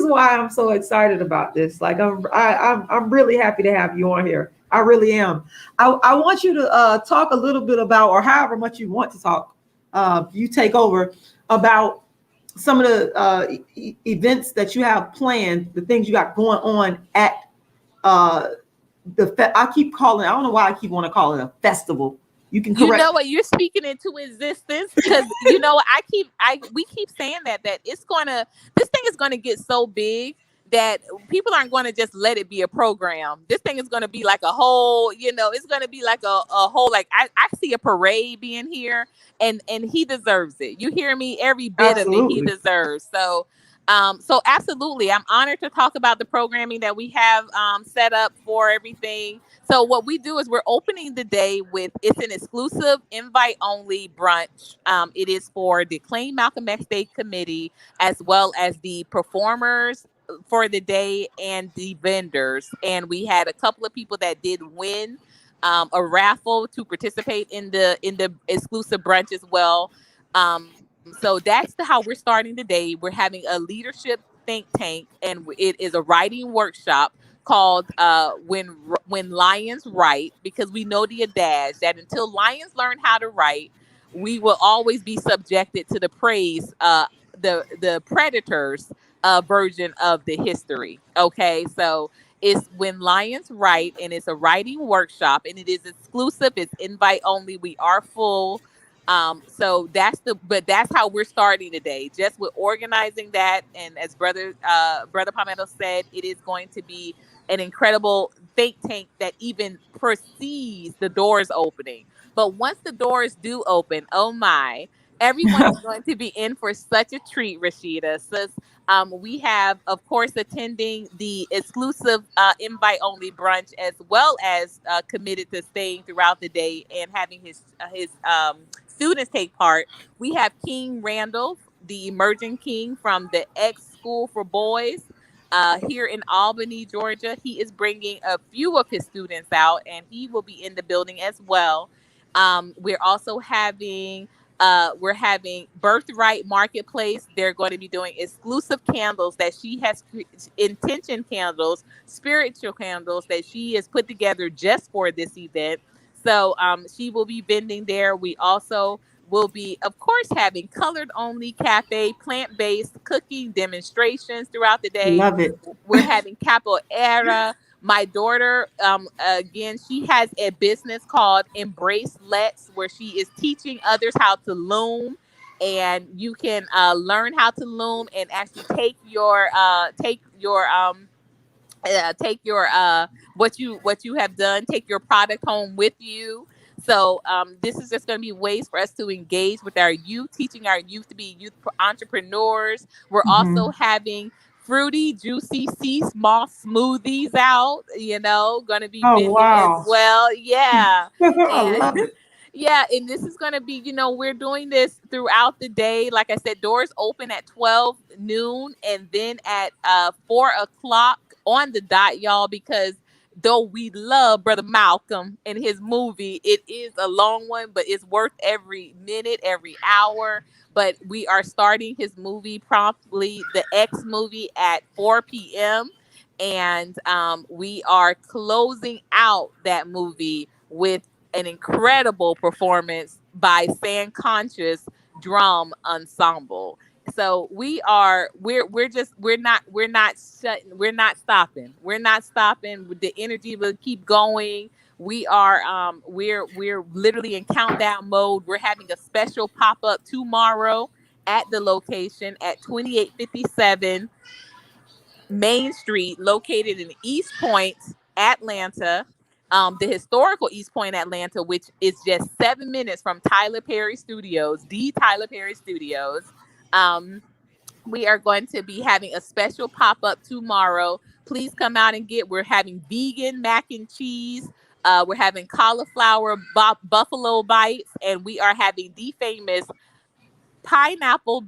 why I'm so excited about this. Like I'm really happy to have you on here. I really am. I want you to talk a little bit about, or however much you want to talk, you take over, about some of the events that you have planned, the things you got going on at I keep calling. I don't know why I keep want to call it a festival. You can You correct. know what? You're speaking into existence because we keep saying that it's gonna this thing is gonna get so big that people aren't going to just let it be a program. This thing is going to be like a whole, it's going to be like a whole, like I see a parade being here, and he deserves it. You hear me? Every bit of it he Absolutely. deserves. So absolutely, I'm honored to talk about the programming that we have set up for everything. So what we do is we're opening the day with it's an exclusive invite only brunch. It is for the Claim Malcolm X Day Committee as well as the performers for the day and the vendors. And we had a couple of people that did win a raffle to participate in the exclusive brunch as well. So that's how we're starting the day. We're having a leadership think tank, and it is a writing workshop called when lions write, because we know the adage that until lions learn how to write, we will always be subjected to the praise the predators version of the history. Okay, so it's when lions write, and it's a writing workshop, and it is exclusive. It's invite only. We are full. So that's how we're starting today, just with organizing that. And as brother Palmetto said, it is going to be an incredible think tank that even precedes the doors opening. But once the doors do open, oh my, everyone is going to be in for such a treat, Rashida. So we have, of course, attending the exclusive invite only brunch, as well as committed to staying throughout the day and having his students take part. We have King Randall, the emerging king from the X School for Boys. Here in Albany, Georgia, he is bringing a few of his students out, and he will be in the building as well. We're also having we're having Birthright Marketplace. They're going to be doing exclusive candles that she has, intention candles, spiritual candles that she has put together just for this event. So she will be vending there. We also will be, of course, having colored only cafe, plant based cooking demonstrations throughout the day. Love it. We're having capoeira. My daughter, again, she has a business called Embrace Let's, where she is teaching others how to loom. And you can learn how to loom and actually take your what you have done, take your product home with you. So this is just going to be ways for us to engage with our youth, teaching our youth to be youth entrepreneurs. We're also Mhm. having fruity, juicy sea moss smoothies out, going to be Oh vending as wow. well. Yeah. I And love it. yeah, and this is going to be, we're doing this throughout the day. Like I said, doors open at 12 noon, and then at 4 o'clock on the dot, y'all, because though we love Brother Malcolm and his movie, it is a long one, but it's worth every minute, every hour. But we are starting his movie promptly, the X movie, at 4 p.m. And we are closing out that movie with an incredible performance by Sand Conscious Drum Ensemble. So we're not stopping. We're not stopping. The energy will keep going. We're literally in countdown mode. We're having a special pop-up tomorrow at the location at 2857 Main Street, located in East Point, Atlanta. The historical East Point, Atlanta, which is just 7 minutes from Tyler Perry Studios, the Tyler Perry Studios. Um, we are going to be having a special pop up tomorrow. Please come out and we're having vegan mac and cheese. We're having cauliflower buffalo bites, and we are having the famous pineapple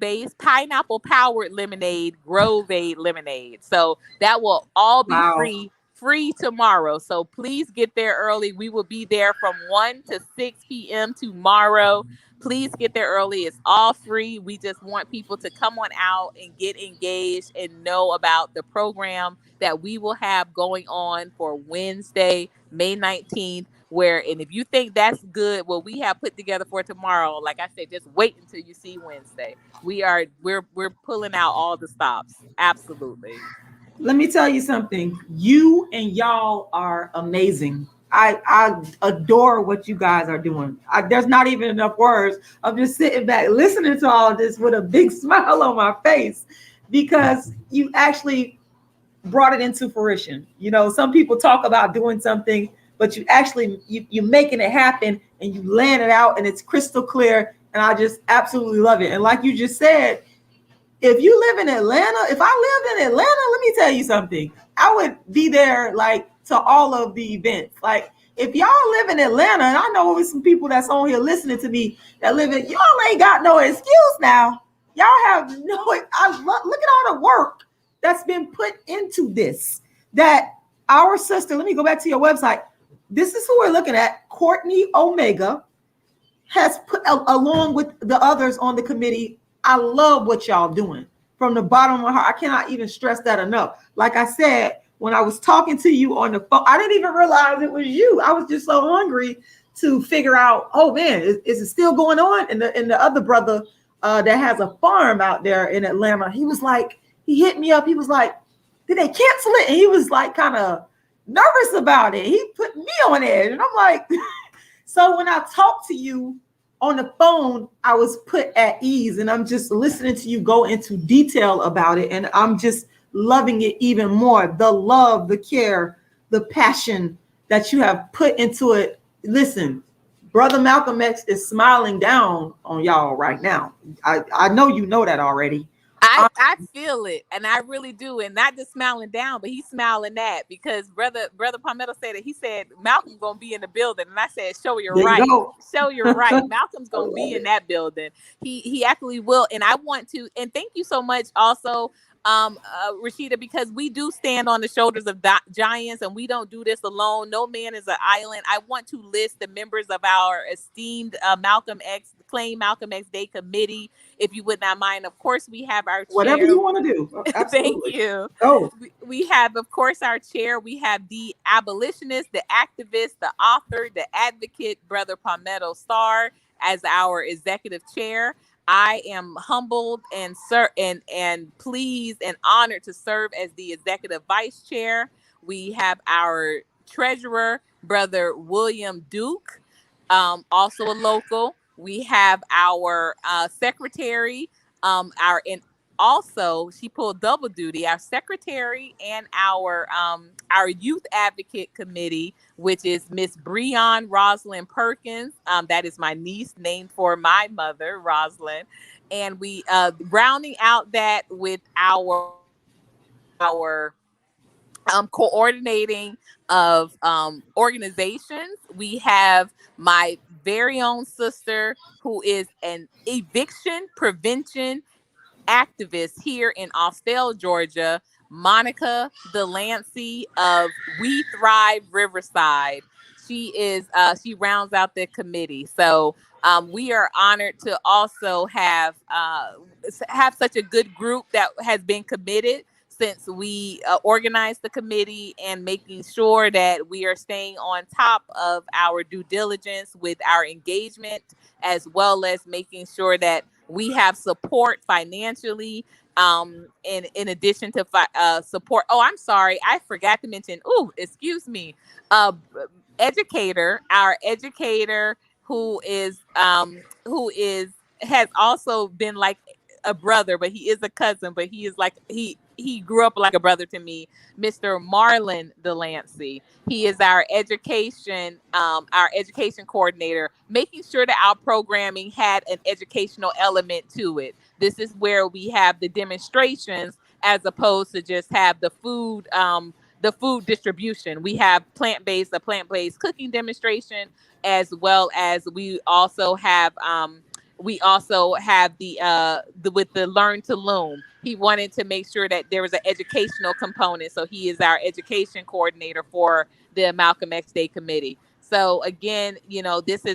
powered lemonade, Groveade lemonade. So that will all be Wow. free tomorrow. So please get there early. We will be there from 1 to 6 p.m. tomorrow. Please get there early. It's all free. We just want people to come on out and get engaged and know about the program that we will have going on for Wednesday, May 19th. And if you think that's good, what we have put together for tomorrow, like I said, just wait until you see Wednesday. We're pulling out all the stops. Absolutely. Let me tell you something. You and y'all are amazing. I adore what you guys are doing. There's not even enough words. I'm just sitting back listening to all this with a big smile on my face because you actually brought it into fruition. You know, some people talk about doing something, but you actually you're making it happen and you land it out and it's crystal clear. And I just absolutely love it. And like you just said, if you live in Atlanta, if I lived in Atlanta, let me tell you something. I would be there like to all of the events. Like if y'all live in Atlanta, and I know there's some people that's on here listening to me that live in, y'all ain't got no excuse now. Y'all have no, look at all the work that's been put into this. That our sister, let me go back to your website. This is who we're looking at. Courtney Omega has put, along with the others on the committee. I love what y'all doing from the bottom of my heart. I cannot even stress that enough. Like I said, when I was talking to you on the phone, I didn't even realize it was you. I was just so hungry to figure out, oh man, is it still going on? And the other brother that has a farm out there in Atlanta, he was like, he hit me up. He was like, did they cancel it? And he was like kind of nervous about it. He put me on edge. And I'm like, so when I talked to you on the phone, I was put at ease and I'm just listening to you go into detail about it. And I'm just loving it even more. The love, the care, the passion that you have put into it. Listen, Brother Malcolm X is smiling down on y'all right now. I know you know that already. I feel it, and I really do, and not just smiling down, but he's smiling at, because brother Palmetto said it. He said Malcolm's gonna be in the building, and I said, "Show you're There right, you show you're right." Malcolm's gonna be it. in that building. He actually will, and I want to. And thank you so much, also, Rashida, because we do stand on the shoulders of giants, and we don't do this alone. No man is an island. I want to list the members of our esteemed Claim Malcolm X Day Committee, if you would not mind. Of course, we have our Whatever chair. you want to do. Thank Absolutely. you. Oh, We have, of course, our chair. We have the abolitionist, the activist, the author, the advocate, Brother Palmetto Star, as our executive chair. I am humbled and pleased and honored to serve as the executive vice chair. We have our treasurer, Brother William Duke, also a local. We have our secretary, and also she pulled double duty, our secretary and our youth advocate committee, which is Miss Breon Rosalind Perkins. That is my niece, named for my mother, Rosalind. And we rounding out that with our coordinating of organizations. We have my very own sister, who is an eviction prevention activist here in Austell, Georgia, Monica Delancey of We Thrive Riverside. She rounds out the committee. So we are honored to also have such a good group that has been committed since we organized the committee, and making sure that we are staying on top of our due diligence with our engagement, as well as making sure that we have support financially, in addition to support. Oh, I'm sorry, I forgot to mention. Oh, excuse me. Uh, our educator, who is has also been like a brother, but he is a cousin, but he is like he grew up like a brother to me, Mr. Marlon Delancey. He is our education coordinator, making sure that our programming had an educational element to it. This is where we have the demonstrations, as opposed to just have the food distribution. We have a plant-based cooking demonstration, as well as we also have the with the Learn to Loom. He wanted to make sure that there was an educational component, so he is our education coordinator for the Malcolm X Day Committee. So again, this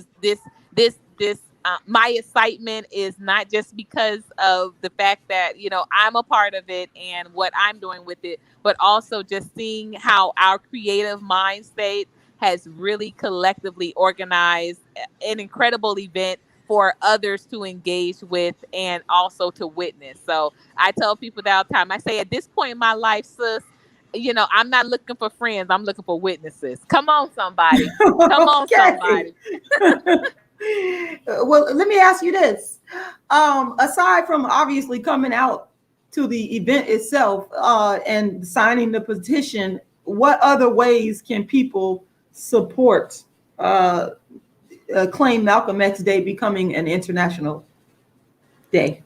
my excitement is not just because of the fact that I'm a part of it and what I'm doing with it, but also just seeing how our creative mind state has really collectively organized an incredible event for others to engage with and also to witness. So I tell people that all the time. I say, at this point in my life, sis, I'm not looking for friends. I'm looking for witnesses. Come on, somebody. Come on, Okay. somebody. Well, let me ask you this. Aside from obviously coming out to the event itself and signing the petition, what other ways can people support claim Malcolm X Day becoming an international day?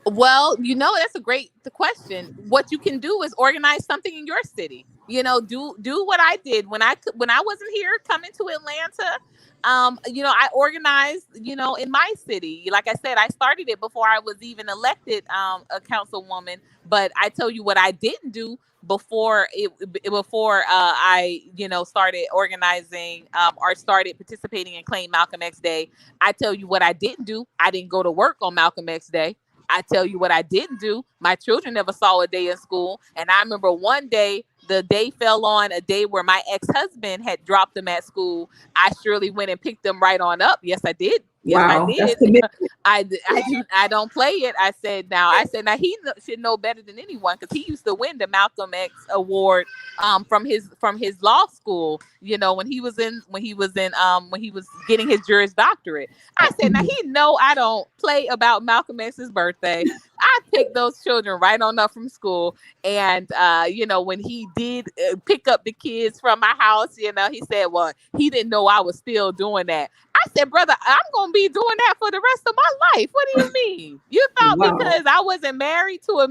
Well, that's a great question. What you can do is organize something in your city. Do what I did when I wasn't here coming to Atlanta. I organized, in my city. Like I said, I started it before I was even elected a councilwoman. But I tell you what I didn't do before I started organizing or started participating in Claim Malcolm X Day. I tell you what I didn't do. I didn't go to work on Malcolm X Day. I tell you what I didn't do. My children never saw a day in school. And I remember one day, the day fell on a day where my ex-husband had dropped them at school. I surely went and picked them right on up. Yes, I did. Yes, I Wow, that's did. commitment. I don't play it. I said now he should know better than anyone, because he used to win the Malcolm X award from his law school, when he was getting his Juris Doctorate. I said, now he know I don't play about Malcolm X's birthday. I picked those children right on up from school. And when he did pick up the kids from my house, he said, well, he didn't know I was still doing that. I said, brother, I'm going to be doing that for the rest of my life. What do you mean? You thought Wow. because I wasn't married to a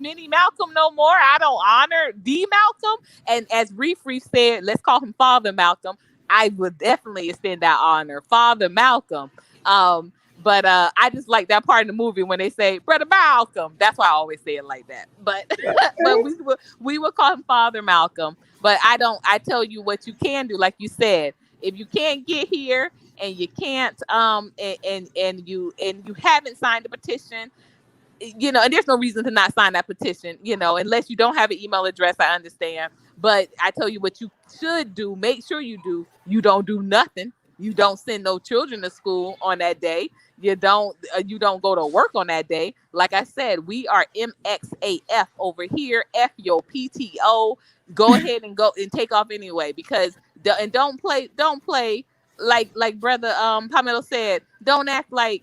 mini Malcolm no more, I don't honor the Malcolm? And as Reef said, let's call him Father Malcolm. I would definitely extend that honor, Father Malcolm. But I just like that part in the movie when they say, Brother Malcolm. That's why I always say it like that. But we would call him Father Malcolm. But I tell you what you can do, like you said. If you can't get here and you can't and you haven't signed the petition, and there's no reason to not sign that petition, unless you don't have an email address. I understand. But I tell you what you should do. Make sure you do. You don't do nothing. You don't send no children to school on that day. You don't go to work on that day. Like I said, we are MXAF over here. F your PTO. Go ahead and go and take off anyway, because don't play like brother Pamela said. Don't act like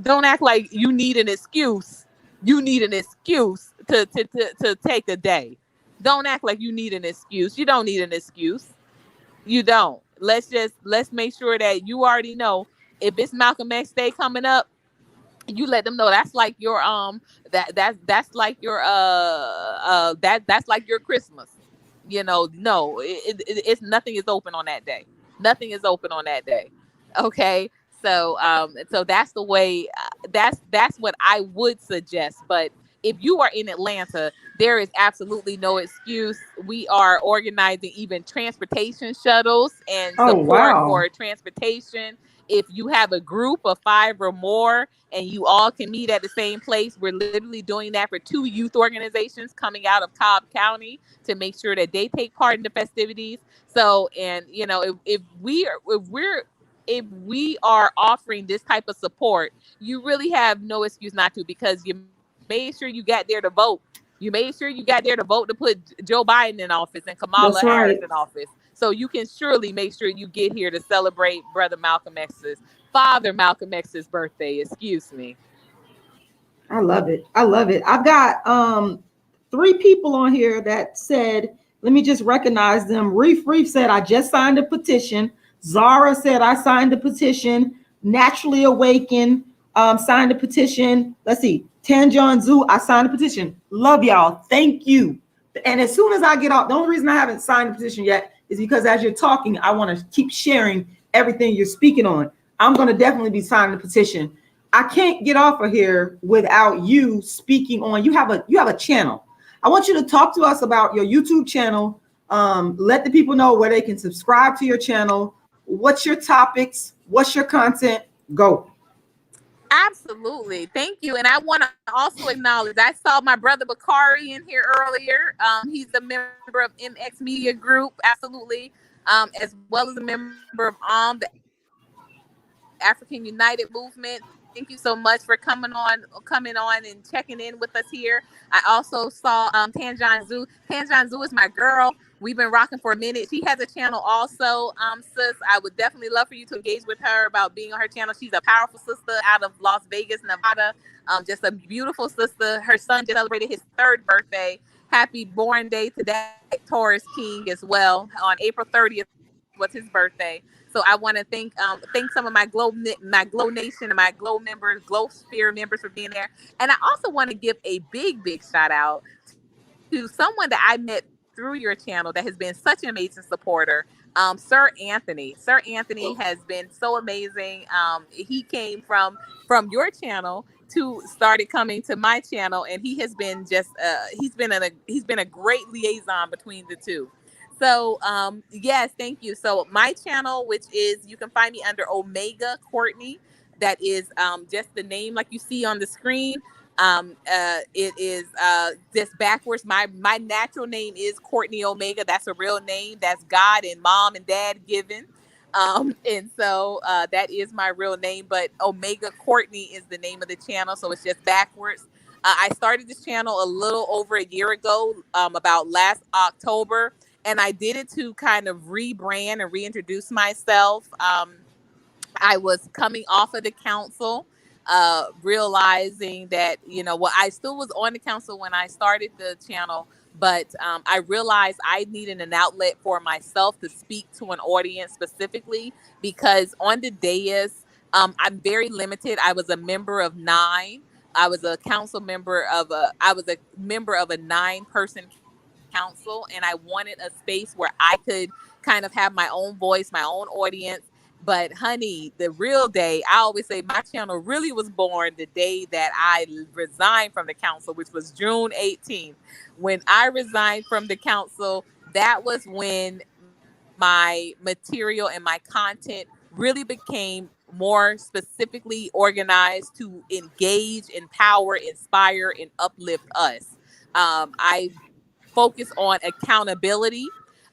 don't act like you need an excuse. You need an excuse to take a day. Don't act like you need an excuse. You don't need an excuse. You don't. Let's make sure that you already know, if it's Malcolm X Day coming up, you let them know that's like your that's like your that's like your Christmas. No, it's nothing is open on that day. Nothing is open on that day. Okay. So that's the way, that's what I would suggest. But if you are in Atlanta, there is absolutely no excuse. We are organizing even transportation shuttles and support for transportation. If you have a group of 5 or more and you all can meet at the same place, we're literally doing that for 2 youth organizations coming out of Cobb County to make sure that they take part in the festivities. So, and if we are offering this type of support, you really have no excuse not to, because you made sure you got there to vote. You made sure you got there to vote to put Joe Biden in office and Kamala Harris in office. So you can surely make sure you get here to celebrate Father Malcolm X's birthday. Excuse me. I love it. I've got 3 people on here that said, let me just recognize them. Reef said, I just signed a petition. Zara said, I signed the petition. Naturally Awakened signed the petition. Let's see. Tanjon Zoo, I signed the petition. Love y'all. Thank you. And as soon as I get off, the only reason I haven't signed the petition yet is because as you're talking, I want to keep sharing everything you're speaking on. I'm going to definitely be signing the petition. I can't get off of here without you speaking on. You have a channel. I want you to talk to us about your YouTube channel. Let the people know where they can subscribe to your channel. What's your topics? What's your content? Go. Absolutely. Thank you. And I want to also acknowledge, I saw my brother Bakari in here earlier. He's a member of MX Media Group. Absolutely. As well as a member of African United Movement. Thank you so much for coming on and checking in with us here. I also saw Tanjan Zoo. Tanjan Zoo is my girl. We've been rocking for a minute. She has a channel also, sis. I would definitely love for you to engage with her about being on her channel. She's a powerful sister out of Las Vegas, Nevada. Just a beautiful sister. Her son just celebrated his 3rd birthday. Happy born day to that Taurus King as well. On April 30th was his birthday. So I want to thank some of my Glow Nation and my Glow members, Glow Sphere members for being there. And I also want to give a big shout out to someone that I met through your channel that has been such an amazing supporter. Sir Anthony. Sir Anthony has been so amazing. He came from your channel to started coming to my channel, and he has been just he's been a great liaison between the two. So yes, thank you. So my channel, which is, you can find me under Omega Courtney. That is just the name like you see on the screen. It is just backwards. My natural name is Courtney Omega. That's a real name. That's God and mom and dad given. And so that is my real name, but Omega Courtney is the name of the channel. So it's just backwards. I started this channel a little over a year ago, about last October. And I did it to kind of rebrand and reintroduce myself. I was coming off of the council, realizing that, I still was on the council when I started the channel, but I realized I needed an outlet for myself to speak to an audience specifically, because on the dais, I'm very limited. I was a member of 9. I was a member of a 9-person council, and I wanted a space where I could kind of have my own voice, my own audience. But honey, the real day, I always say my channel really was born the day that I resigned from the council, which was June 18th. When I resigned from the council, that was when my material and my content really became more specifically organized to engage, empower, inspire, and uplift us. I focus on accountability.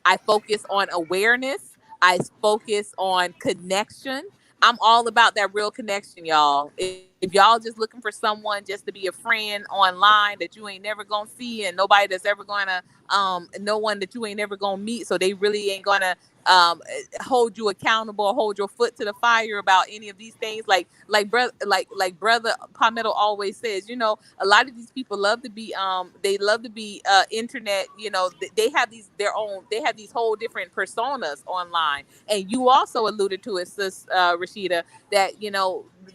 I focus on awareness. I focus on connection. I'm all about that real connection, y'all. If y'all just looking for someone just to be a friend online that you ain't never gonna see, and nobody that's ever gonna no one that you ain't never gonna meet, so they really ain't gonna hold you accountable, hold your foot to the fire about any of these things. Like brother Palmetto always says, a lot of these people love to be they love to be internet, they have these whole different personas online. And you also alluded to it, sis Rashida, that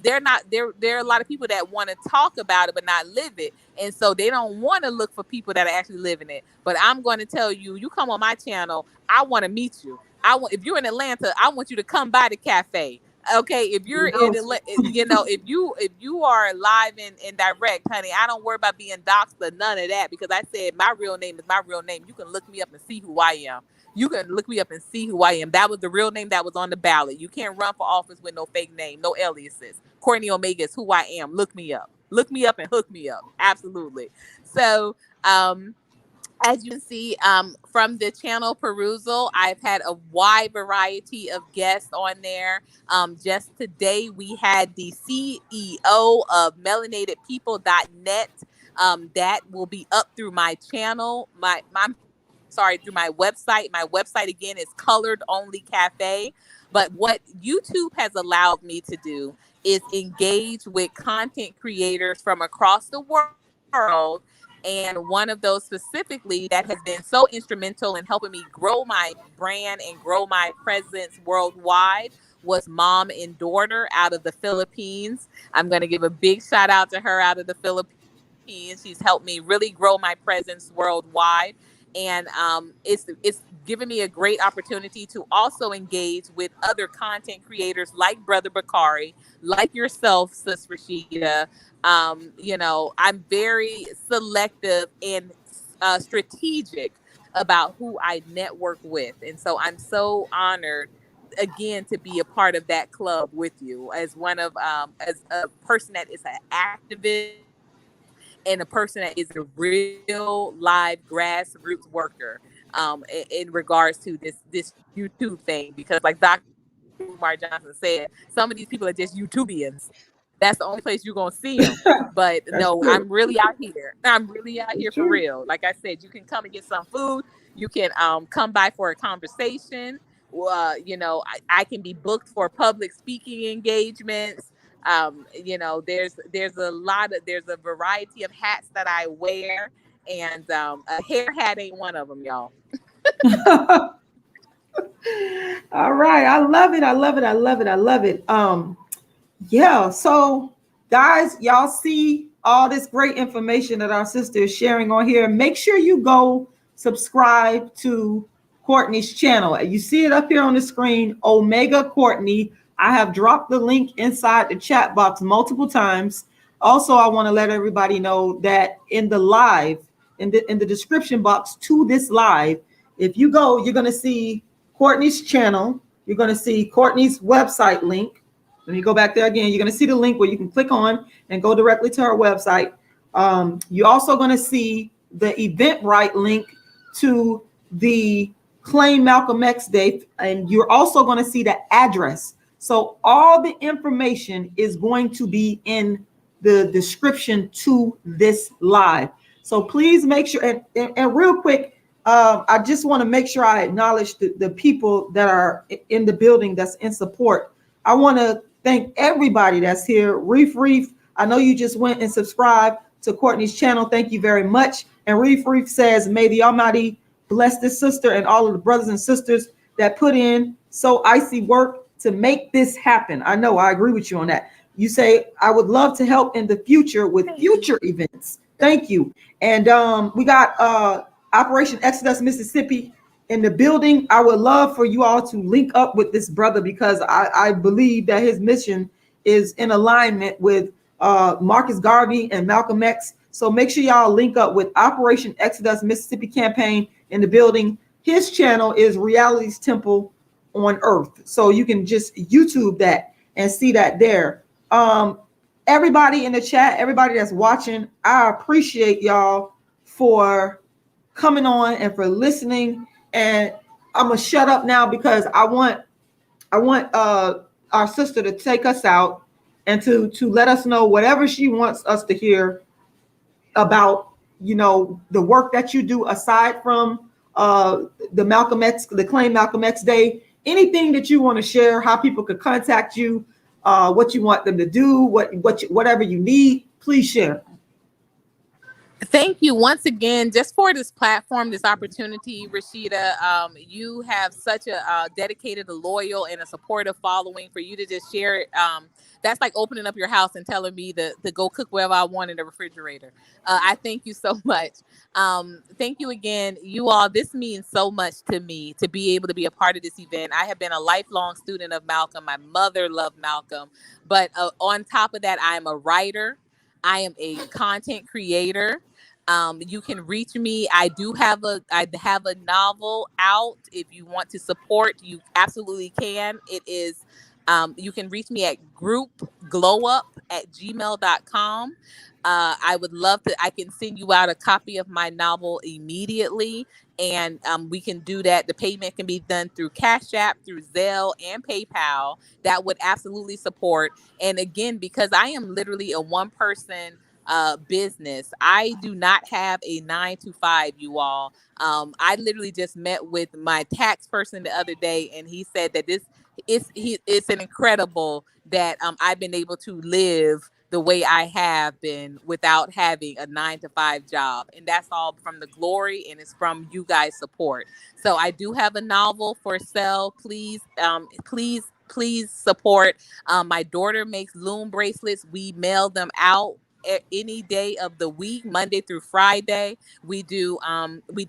there are a lot of people that want to talk about it but not live it, and so they don't want to look for people that are actually living it. But I'm going to tell you, you come on my channel, I want to meet you. If you're in Atlanta, I want you to come by the cafe. Okay, if you're in, if you are live and direct, honey, I don't worry about being doxxed or none of that, because I said my real name is my real name. You can look me up and see who I am. You can look me up and see who I am. That was the real name that was on the ballot. You can't run for office with no fake name, no aliases. Courtney Omega is who I am. Look me up. Look me up and hook me up. Absolutely. So, as you can see from the channel perusal, I've had a wide variety of guests on there. Just today, we had the CEO of melanatedpeople.net. That will be up through my channel, through my website. My website, again, is Colored Only Cafe. But what YouTube has allowed me to do is engage with content creators from across the world. And one of those specifically that has been so instrumental in helping me grow my brand and grow my presence worldwide was Mom and Daughter out of the Philippines. I'm going to give a big shout out to her out of the Philippines. She's helped me really grow my presence worldwide. And it's given me a great opportunity to also engage with other content creators like Brother Bakari, like yourself, Sis Rashida. I'm very selective and strategic about who I network with. And so I'm so honored, again, to be a part of that club with you as as a person that is an activist and a person that is a real live grassroots worker in regards to this YouTube thing. Because like Dr. Umar Johnson said, some of these people are just YouTubians. That's the only place you're gonna see them. But no, true. I'm really out here. I'm really out here for True. real. Like I said, you can come and get some food. You can come by for a conversation. I can be booked for public speaking engagements. There's a variety of hats that I wear, and a hair hat ain't one of them, y'all. All right. I love it. I love it. I love it. I love it. Yeah. So guys, y'all see all this great information that our sister is sharing on here. Make sure you go subscribe to Courtney's channel. You see it up here on the screen, Omega Courtney. I have dropped the link inside the chat box multiple times. Also, I want to let everybody know that in the live, in the description box to this live, if you go, you're going to see Courtney's channel. You're going to see Courtney's website link. Let me go back there again. You're going to see the link where you can click on and go directly to her website. You're also going to see the Eventbrite link to the Claim Malcolm X Day, and you're also going to see the address. So all the information is going to be in the description to this live. So please make sure, and real quick, I just want to make sure I acknowledge the people that are in the building that's in support. I want to thank everybody that's here. Reef, I know you just went and subscribed to Courtney's channel. Thank you very much. And Reef says, may the Almighty bless this sister and all of the brothers and sisters that put in so icy work to make this happen. I know, I agree with you on that. You say, I would love to help in the future with future events. Thank you. And we got Operation Exodus Mississippi in the building. I would love for you all to link up with this brother, because I believe that his mission is in alignment with Marcus Garvey and Malcolm X. So make sure y'all link up with Operation Exodus Mississippi campaign in the building. His channel is Reality's Temple on Earth. So you can just YouTube that and see that there. Everybody in the chat, everybody that's watching, I appreciate y'all for coming on and for listening. And I'm gonna shut up now because I want our sister to take us out and to let us know whatever she wants us to hear about, the work that you do aside from the Claim Malcolm X Day. Anything that you want to share, how people could contact you, what you want them to do, whatever you need, please share. Thank you once again just for this platform, this opportunity, Rashida. You have such a dedicated, a loyal, and a supportive following. For you to just share it, that's like opening up your house and telling me to go cook wherever I want in the refrigerator. I thank you so much. Thank you again. You all, this means so much to me to be able to be a part of this event. I have been a lifelong student of Malcolm. My mother loved Malcolm. But on top of that, I am a writer. I am a content creator. You can reach me. I have a novel out. If you want to support, you absolutely can. It is, you can reach me at groupglowup@gmail.com. I would love to, I can send you out a copy of my novel immediately. And we can do that. The payment can be done through Cash App, through Zelle, and PayPal. That would absolutely support. And again, because I am literally a one-person business, I do not have a 9 to 5, you all. I literally just met with my tax person the other day, and he said that it's an incredible that I've been able to live the way I have been without having a 9 to 5 job. And that's all from the glory, and it's from you guys' support. So I do have a novel for sale. Please support. My daughter makes loom bracelets. We mail them out any day of the week, Monday through Friday. We do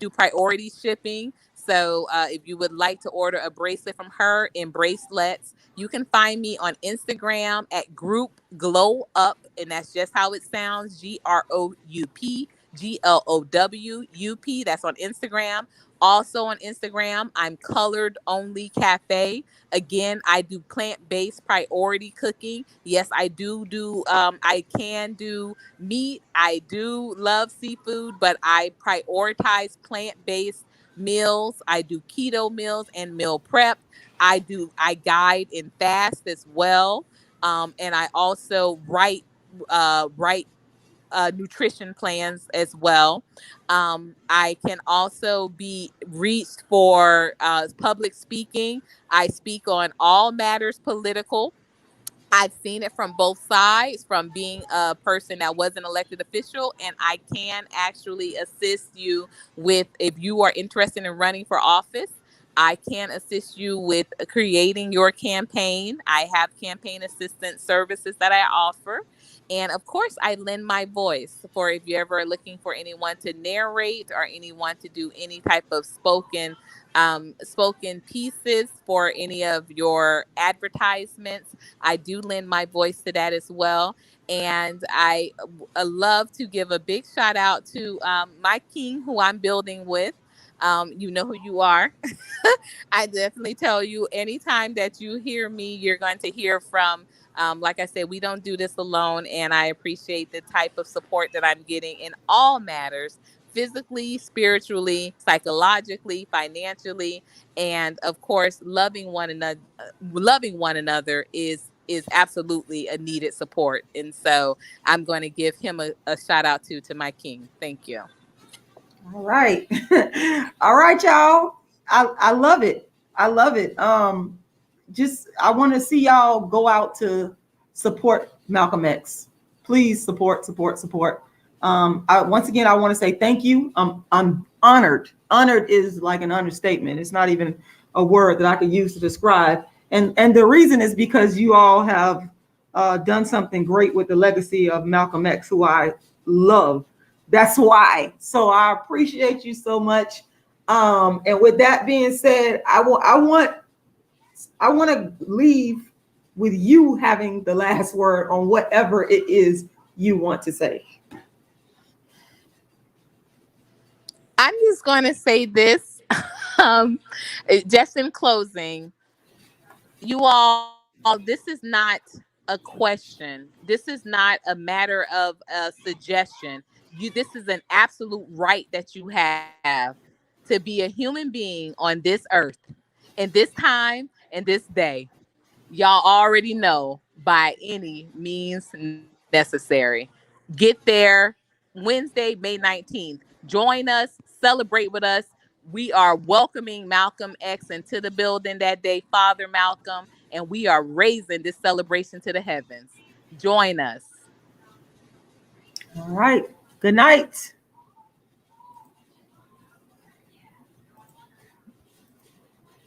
priority shipping. So if you would like to order a bracelet from her in bracelets, you can find me on Instagram at Group Glow Up, and that's just how it sounds, GROUPGLOWUP. That's on Instagram. Also on Instagram, I'm Colored Only Cafe. Again, I do plant-based priority cooking. Yes, I I can do meat. I do love seafood, but I prioritize plant-based meals. I do keto meals and meal prep. I guide and fast as well. And I also write nutrition plans as well. I can also be reached for public speaking. I speak on all matters political. I've seen it from both sides, from being a person that was an elected official, and I can actually assist you with, if you are interested in running for office, I can assist you with creating your campaign. I have campaign assistance services that I offer. And of course, I lend my voice for if you're ever looking for anyone to narrate or anyone to do any type of spoken pieces for any of your advertisements. I do lend my voice to that as well. And I love to give a big shout out to my king, who I'm building with. You know who you are. I definitely tell you, anytime that you hear me, you're going to hear from, like I said, we don't do this alone. And I appreciate the type of support that I'm getting in all matters, physically, spiritually, psychologically, financially, and of course, loving one another. Loving one another is absolutely a needed support. And so I'm going to give him a shout out to my king. Thank you. All right. All right, y'all. I love it. I love it. Just I want to see y'all go out to support Malcolm X. Please support, support, support. Once again, I want to say thank you. I'm honored. Honored is like an understatement. It's not even a word that I could use to describe. And the reason is because you all have done something great with the legacy of Malcolm X, who I love. That's why. So I appreciate you so much. And with that being said, I want to leave with you having the last word on whatever it is you want to say. I'm just going to say this, just in closing. You all, this is not a question. This is not a matter of a suggestion. This is an absolute right that you have to be a human being on this earth, in this time, and this day. Y'all already know, by any means necessary. Get there Wednesday, May 19th. Join us, celebrate with us. We are welcoming Malcolm X into the building that day, Father Malcolm, and we are raising this celebration to the heavens. Join us. All right. Good night.